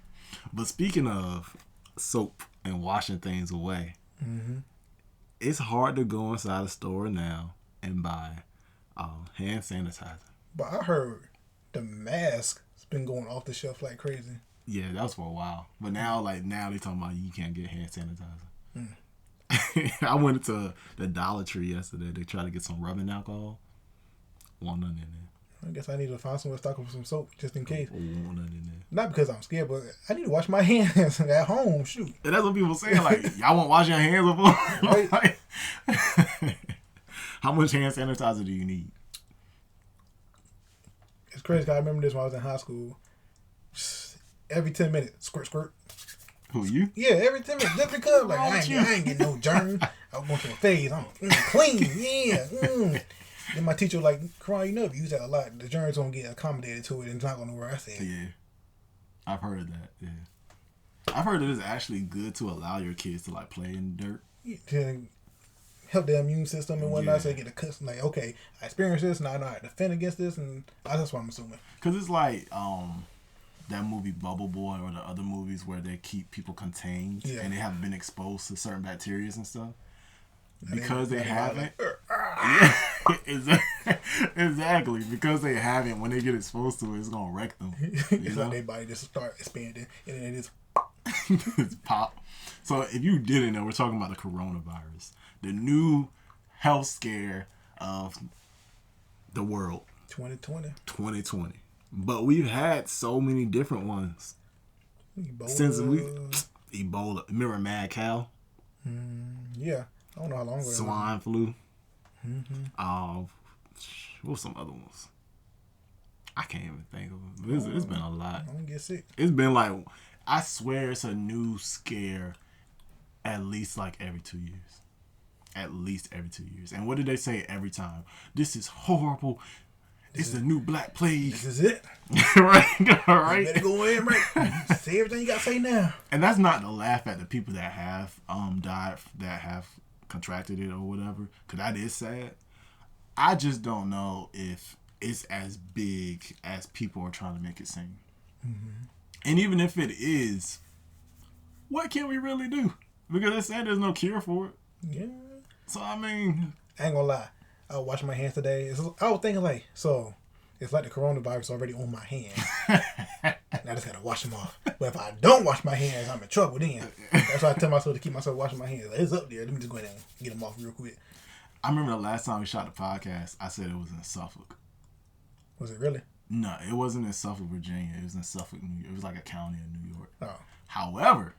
But speaking of soap and washing things away, it's hard to go inside a store now and buy hand sanitizer. But I heard the mask has been going off the shelf like crazy. Yeah, that was for a while. But now they talking about you can't get hand sanitizer. I went to the Dollar Tree yesterday. They tried to get some rubbing alcohol. Want none in there. I guess I need to find somewhere to stock up some soap just in case. Want none in there. Not because I'm scared, but I need to wash my hands at home. Shoot. And that's what people saying. Like, y'all won't wash your hands before? Right. Like, how much hand sanitizer do you need? It's crazy. I remember this when I was in high school. Every 10 minutes, squirt, squirt. Who, you? Yeah, every 10 minutes. Just because, like, I ain't getting no germs. I was going to a phase. I'm clean. Yeah. Then my teacher was like, Karan, you know, if you use that a lot, the germs don't get accommodated to it and it's not going to work. I said, yeah. I've heard that, yeah. I've heard that it's actually good to allow your kids to, like, play in the dirt. To help their immune system and whatnot, so they get a custom, like, okay, I experienced this, and I know how to defend against this, and that's what I'm assuming. Because it's like that movie Bubble Boy or the other movies where they keep people contained and they haven't been exposed to certain bacteria and stuff. Because they haven't. Yeah, exactly. Because they haven't, when they get exposed to it, it's going to wreck them. It's like their body just start expanding, and then it's it's pop. So if you didn't know, we're talking about the coronavirus, the new health scare of the world. 2020. But we've had so many different ones. Ebola. Since Ebola. Remember Mad Cow? Yeah. I don't know how long ago. Swine flu. What were some other ones? I can't even think of them. It's been a lot. I don't get sick. It's been like, I swear it's a new scare at least like every 2 years. At least every 2 years. And what did they say every time? This is horrible. It's the new Black Plague. This is it. Right? All right. You better go in, right? Say everything you got to say now. And that's not to laugh at the people that have died, that have contracted it or whatever, because that is sad. I just don't know if it's as big as people are trying to make it seem. And even if it is, what can we really do? Because they said there's no cure for it. Yeah. So, I mean, I ain't gonna lie. I was washing my hands today. I was thinking, like, so it's like the coronavirus already on my hands. I just gotta wash them off. But if I don't wash my hands, I'm in trouble then. That's why I tell myself to keep myself washing my hands. Like, it's up there. Let me just go ahead and get them off real quick. I remember the last time we shot the podcast, I said it was in Suffolk. Was it really? No, it wasn't in Suffolk, Virginia. It was in Suffolk, New York. It was like a county in New York. Oh. However,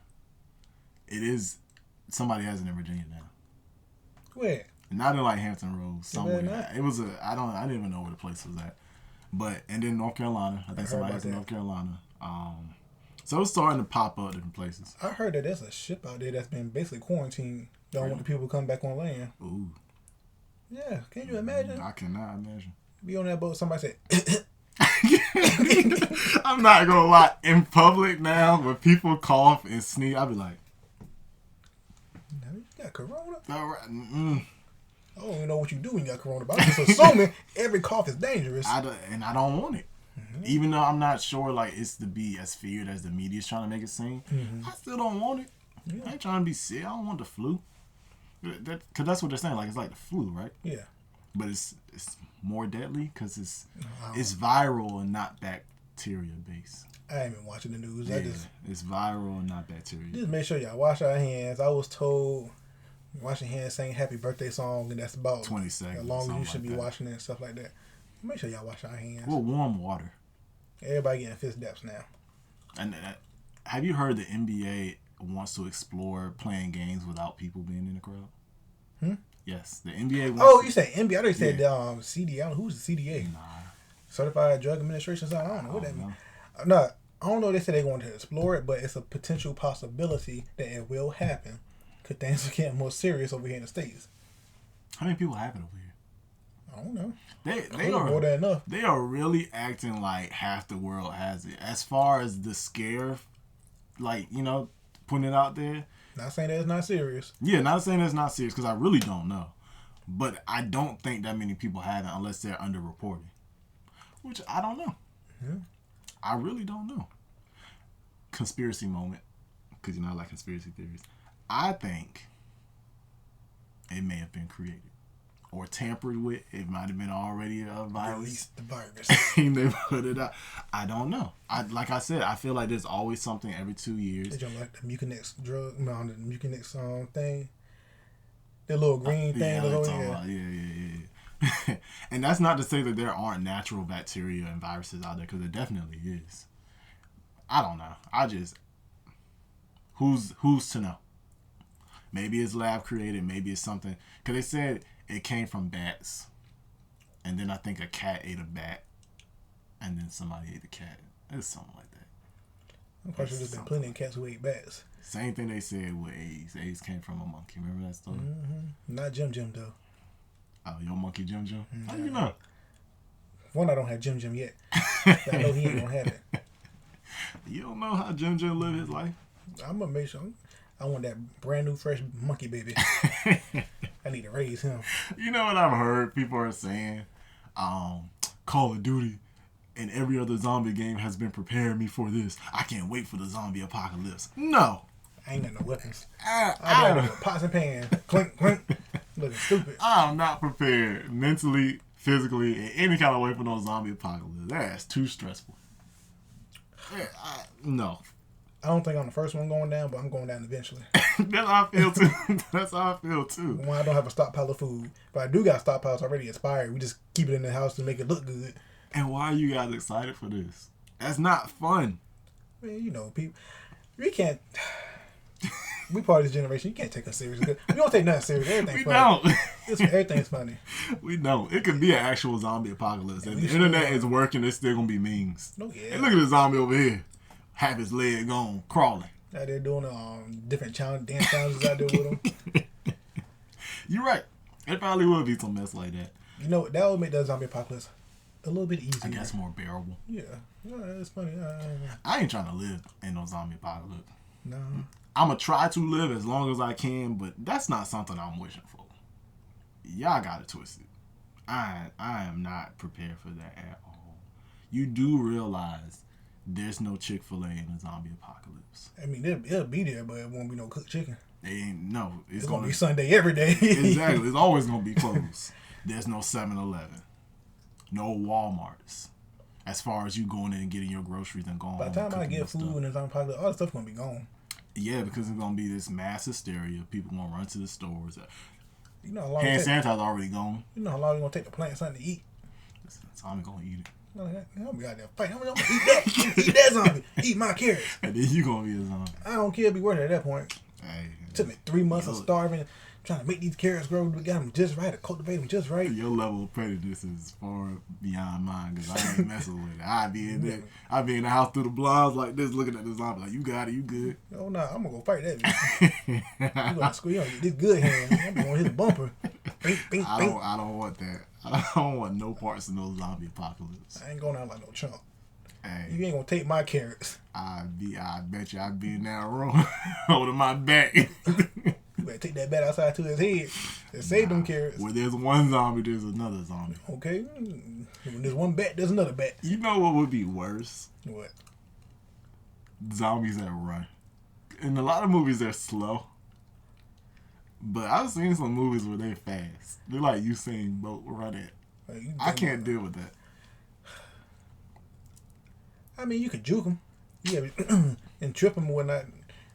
it is, somebody has it in Virginia now. Where? Not in like Hampton Roads, somewhere. Not. It was I didn't even know where the place was at. But, and then North Carolina. I think somebody has in North Carolina. So it's starting to pop up different places. I heard that there's a ship out there that's been basically quarantined. Don't want the people to come back on land. Ooh. Yeah, can you imagine? I cannot imagine. Be on that boat, somebody say, I'm not gonna lie. In public now, when people cough and sneeze, I'll be like, no, you got corona? all right. I don't even know what you do when you got corona, but I'm just assuming every cough is dangerous. I don't want it. Even though I'm not sure, like, it's to be as feared as the media's trying to make it seem, I still don't want it. Yeah. I ain't trying to be sick. I don't want the flu. Because that's what they're saying. Like, it's like the flu, right? Yeah. But it's more deadly because it's viral and not bacteria based. I ain't been watching the news. Yeah, it's viral and not bacteria. Just make sure y'all wash our hands. I was told wash your hands, sing happy birthday song, and that's about 20 seconds. as long as you should be washing it and stuff like that. Make sure y'all wash our hands. Well, warm water. Everybody getting fist daps now. And have you heard the NBA wants to explore playing games without people being in the crowd? Yes, the NBA wants Oh, you say NBA. I thought you said CDA. I don't know who's the CDA. Nah. Certified Drug Administration. I don't know what that means. No, I don't know. They said they want to explore it, but it's a potential possibility that it will happen because things are getting more serious over here in the States. How many people have it over here? I don't know. They are more than enough. They are really acting like half the world has it. As far as the scare, like, you know, putting it out there. Not saying that it's not serious. Yeah, not saying it's not serious because I really don't know. But I don't think that many people have it unless they're underreported. Which I don't know. Yeah. I really don't know. Conspiracy moment. Because, you know, I like conspiracy theories. I think it may have been created. Or tampered with. It might have been already a virus. Release the virus. They put it out. I don't know. Like I said, I feel like there's always something every 2 years. They don't like the Mucinex drug, no, the Mucinex thing. That little green thing. Yeah. And that's not to say that there aren't natural bacteria and viruses out there, because there definitely is. I don't know. Who's to know? Maybe it's lab created. Maybe it's something. Because they said it came from bats. And then I think a cat ate a bat. And then somebody ate the cat. It's something like that. I'm quite sure there's been plenty of cats who ate bats. Same thing they said with AIDS. AIDS came from a monkey. Remember that story? Not Jim Jim though. Oh, your monkey Jim Jim? How you know? One, I don't have Jim Jim yet. I know he ain't gonna have it. You don't know how Jim Jim lived his life? I'm gonna make sure. I want that brand new fresh monkey baby. I need to raise him. You know what I've heard people are saying? Call of Duty and every other zombie game has been preparing me for this. I can't wait for the zombie apocalypse. No. I ain't got no weapons. I'll be pots and pans. Clink, clink. Looking stupid. I'm not prepared mentally, physically, in any kind of way for no zombie apocalypse. That's too stressful. No. I don't think I'm the first one going down, but I'm going down eventually. That's how I feel too. That's how I feel too. When I don't have a stockpile of food. But I do got stockpiles already expired. We just keep it in the house to make it look good. And why are you guys excited for this? That's not fun. Man, you know, people, we can't. We part of this generation. You can't take us serious. We don't take nothing serious. Everything's funny. Everything's funny. We don't. It could be an actual zombie apocalypse. If the internet is working, it's still gonna be memes. Oh yeah. Hey, look at the zombie over here. Have his leg on, crawling. Out there doing different dance challenges out there with them. You're right. It probably would be some mess like that. You know, that would make that zombie apocalypse a little bit easier. I guess more bearable. Yeah. It's funny. I ain't trying to live in no zombie apocalypse. No. I'm going to try to live as long as I can, but that's not something I'm wishing for. Y'all got it twisted. I am not prepared for that at all. You do realize there's no Chick-fil-A in a zombie apocalypse. I mean, it'll be there, but it won't be no cooked chicken. It's going to be Sunday every day. Exactly. It's always going to be closed. There's no 7-Eleven. No Walmarts. As far as you going in and getting your groceries and going By the time I get food in the zombie apocalypse, all the stuff going to be gone. Yeah, because it's going to be this mass hysteria. People going to run to the stores. You know how long hand sanitizer already gone. You know how long it's going to take to plant something to eat? I'm going to eat it. I'm going to be out there fighting. I'm going to eat that. Eat that zombie. Eat my carrots. And then you going to be a zombie. I don't care. Be worth it at that point. Hey, it took me 3 months of starving, trying to make these carrots grow. We got them just right, to cultivate them just right. Your level of prejudice is far beyond mine because I ain't messing with it. I be in there. I be in the house through the blinds like this, looking at the zombie like, you got it, you good. Oh, no, I'm going to go fight that bitch. You going to squeeze on this good hand. I'm going to hit the bumper. Bink, bink, I bink. don't want that. I don't want no parts of no zombie apocalypse. I ain't going out like no chump. Hey, you ain't going to take my carrots. I bet you I'd be in that room holding my back. You better take that bat outside to his head and save them carrots. Where there's one zombie, there's another zombie. Okay. When there's one bat, there's another bat. You know what would be worse? What? Zombies that run. In a lot of movies, they're slow. But I've seen some movies where they're fast. They're like Usain Bolt running. I can't deal with that. I mean, you could juke them. Yeah, and trip them or whatnot.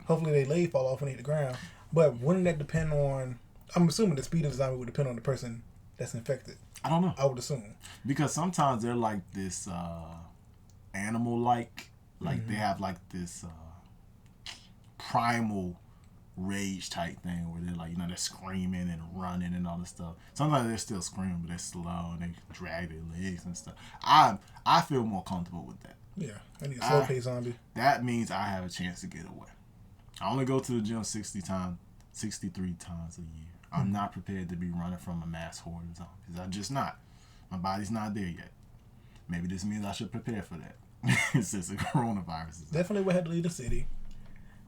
Hopefully they legs fall off and hit the ground. But wouldn't that depend on... I'm assuming the speed of the zombie would depend on the person that's infected. I don't know. I would assume. Because sometimes they're like this animal-like. Like they have like this primal rage type thing where they're like, they're screaming and running and all this stuff. Sometimes they're still screaming, but they're slow and they drag their legs and stuff. I feel more comfortable with that. Yeah, I need a slow pace zombie. That means I have a chance to get away. I only go to the gym 63 times a year. I'm not prepared to be running from a mass horde of zombies. I'm just not. My body's not there yet. Maybe this means I should prepare for that. Since the coronavirus is definitely would have to leave the city.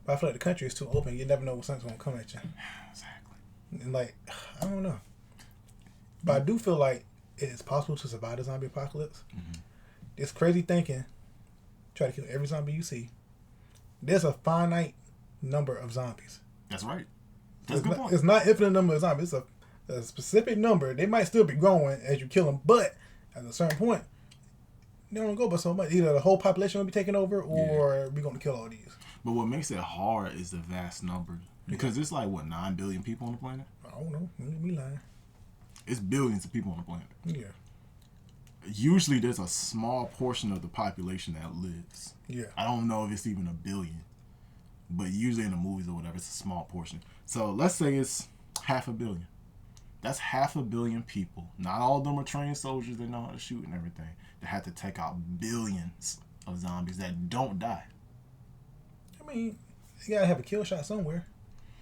But I feel like the country is too open. You never know when something's going to come at you. Exactly. And I don't know. But I do feel like it is possible to survive the zombie apocalypse. Mm-hmm. It's crazy thinking. Try to kill every zombie you see. There's a finite number of zombies. That's right. That's a good point. It's not infinite number of zombies. It's a specific number. They might still be growing as you kill them, but at a certain point, they don't go by so much. Either the whole population will be taken over, or we're going to kill all these. But what makes it hard is the vast number. Because it's like, 9 billion people on the planet? I don't know. Me lying. It's billions of people on the planet. Yeah. Usually there's a small portion of the population that lives. Yeah. I don't know if it's even a billion. But usually in the movies or whatever, it's a small portion. So let's say it's 500 million. That's 500 million people. Not all of them are trained soldiers that know how to shoot and everything. They have to take out billions of zombies that don't die. mean, you gotta have a kill shot somewhere.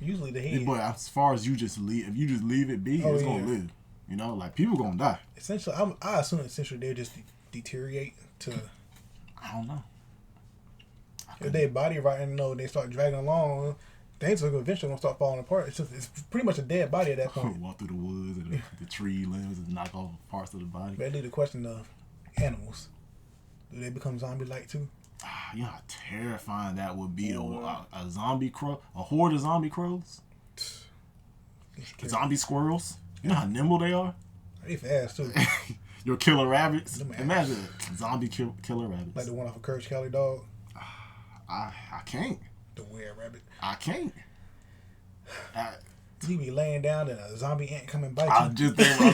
Usually the head. But as far as you just leave, if you just leave it be, it's gonna live. You know, like people gonna die. Essentially, I assume essentially they just deteriorate to. I don't know. If their body right and they start dragging along, things are eventually gonna start falling apart. It's pretty much a dead body at that point. Walk through the woods and the tree limbs and knock off parts of the body. But I leave the question of animals. Do they become zombie-like too? You know how terrifying that would be, though. A zombie crow, a horde of zombie crows, zombie squirrels. You know how nimble they are. They fast too. Your killer rabbits. Imagine a zombie killer rabbits. Like the one off of Courage Cali Dog. I can't. The were-rabbit. I can't. You be laying down and a zombie ant come and bite you.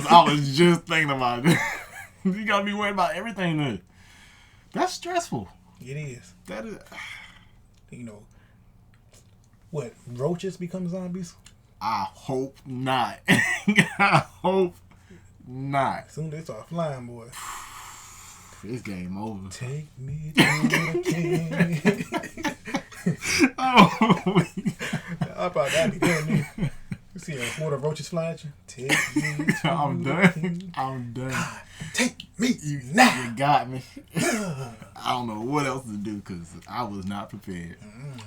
I was just thinking about it. You gotta be worried about everything then. That's stressful. It is. That is. What, roaches become zombies? I hope not. I hope not. Soon they start flying, boy. It's game over. Take me to the king. Oh, I probably that'd be doing me. You see a horde of roaches flying at you? Take me to I'm the done. king. I'm done. God, take me now. You got me. I don't know what else to do because I was not prepared.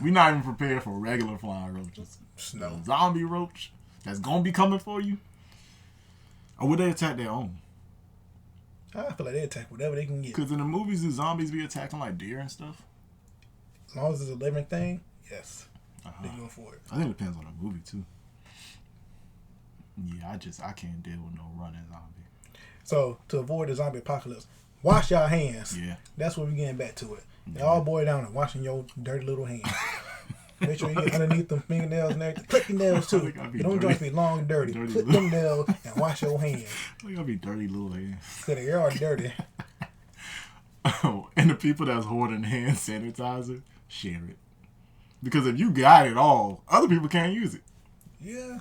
We're not even prepared for regular flying roaches. No. A zombie roach that's gonna be coming for you. Or would they attack their own? I feel like they attack whatever they can get. Because in the movies, do zombies be attacking like deer and stuff? As long as it's a living thing, yes. They go for it. I think it depends on the movie too. Yeah, I can't deal with no running zombie. So to avoid the zombie apocalypse, wash your hands. Yeah. That's where we're getting back to it. It all boils down to washing your dirty little hands. Make sure you get underneath them fingernails and everything. Clip your nails too. You don't just be long and dirty. Clip them nails and wash your hands. They gotta be dirty little hands. So they are dirty. Oh, and the people that's hoarding hand sanitizer, share it. Because if you got it all, other people can't use it. Yeah.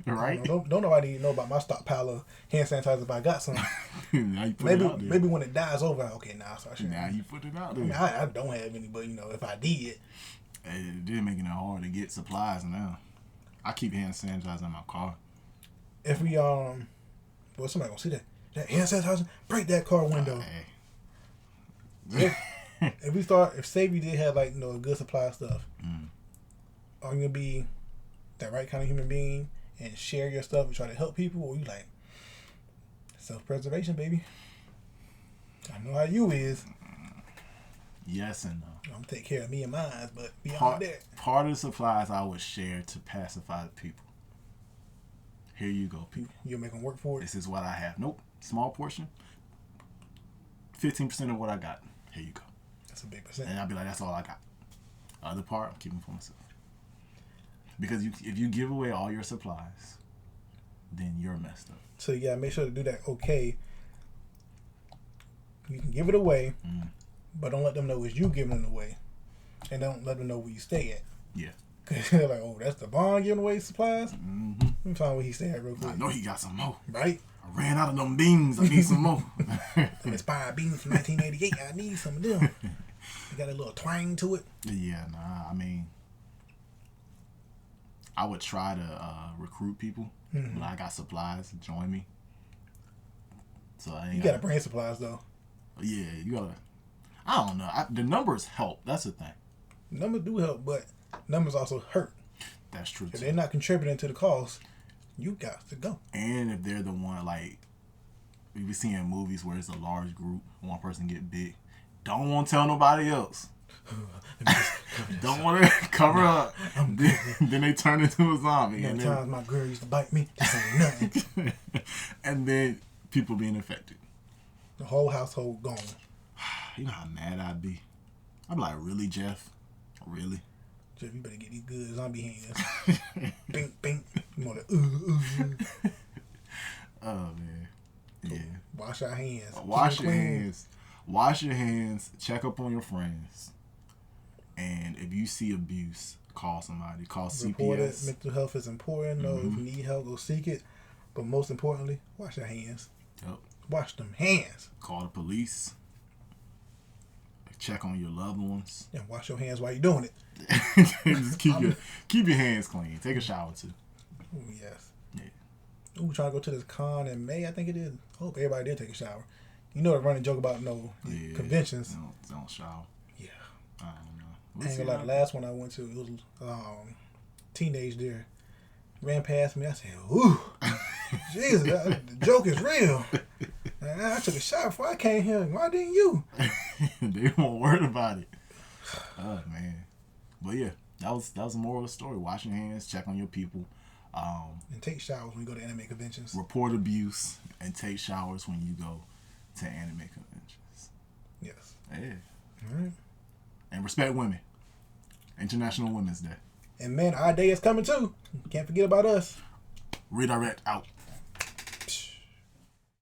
Right? Don't nobody know about my stockpile of hand sanitizer if I got some. Now you put it out there. Maybe when it dies over, okay, now I start sharing. Now you put it out there. I mean, I don't have any, but if I did. They're making it hard to get supplies now. I keep hand sanitizer in my car. If we well, somebody gonna see that hand sanitizer, break that car window. If say we did have a good supply of stuff, are you gonna be that right kind of human being and share your stuff and try to help people, or you like self-preservation, baby? I know how you is. Yes and no. I'm gonna take care of me and mine, but beyond that, part of the supplies I would share to pacify the people. Here you go, people. You'll make them work for it. This is what I have. Nope, small portion. 15% of what I got. Here you go. That's a big percent. And I'll be like, that's all I got. Other part, I'm keeping for myself. Because if you give away all your supplies, then you're messed up. So you gotta make sure to do that. Okay, you can give it away, but don't let them know it's you giving it away, and don't let them know where you stay at. Yeah. Cause they're like, oh, that's the Bond giving away supplies. Let me find where he stay at real quick. I know he got some more. Right. I ran out of them beans. I need some more. Them expired beans from 1988. I need some of them. They got a little twang to it. Yeah, nah. I mean, I would try to recruit people. When I got supplies, join me. So you gotta bring supplies though. Yeah, you gotta. I don't know. The numbers help. That's the thing. Numbers do help, but numbers also hurt. That's true. If they're not contributing to the cause, you got to go. And if they're the one, like we be seeing movies where it's a large group, one person get big, don't want to tell nobody else. Don't want to cover up. Then they turn into a zombie. And times my girl used to bite me. This ain't nothing. And then people being infected. The whole household gone. You know how mad I'd be. I'd be like, really, Jeff? Really? Jeff, you better get these good zombie hands. Bink, bink. More like, Oh, man. Yeah. Wash our hands. Wash your hands. Wash your hands. Check up on your friends. And if you see abuse, call somebody. Call CPS. Report it. Mental health is important. If you need help, go seek it. But most importantly, wash your hands. Yep. Wash them hands. Call the police. check on your loved ones. Yeah, wash your hands while you're doing it. Just keep your hands clean. Take a shower too. Ooh, yes. Yeah. Ooh, trying to go to this con in May, I think it is. I hope everybody did take a shower. You know the running joke about conventions. Don't shower. Yeah. I don't know. I ain't gonna lie, the last one I went to, it was teenage there. Ran past me, I said, ooh, Jesus, the joke is real. And I took a shower before I came here. Why didn't you? They won't worry about it. Oh man. But yeah, that was the moral of the story. Wash your hands, check on your people. And take showers when you go to anime conventions. Report abuse and take showers when you go to anime conventions. Yes. Yeah. All right. And respect women. International Women's Day. And men, our day is coming too. Can't forget about us. Redirect out.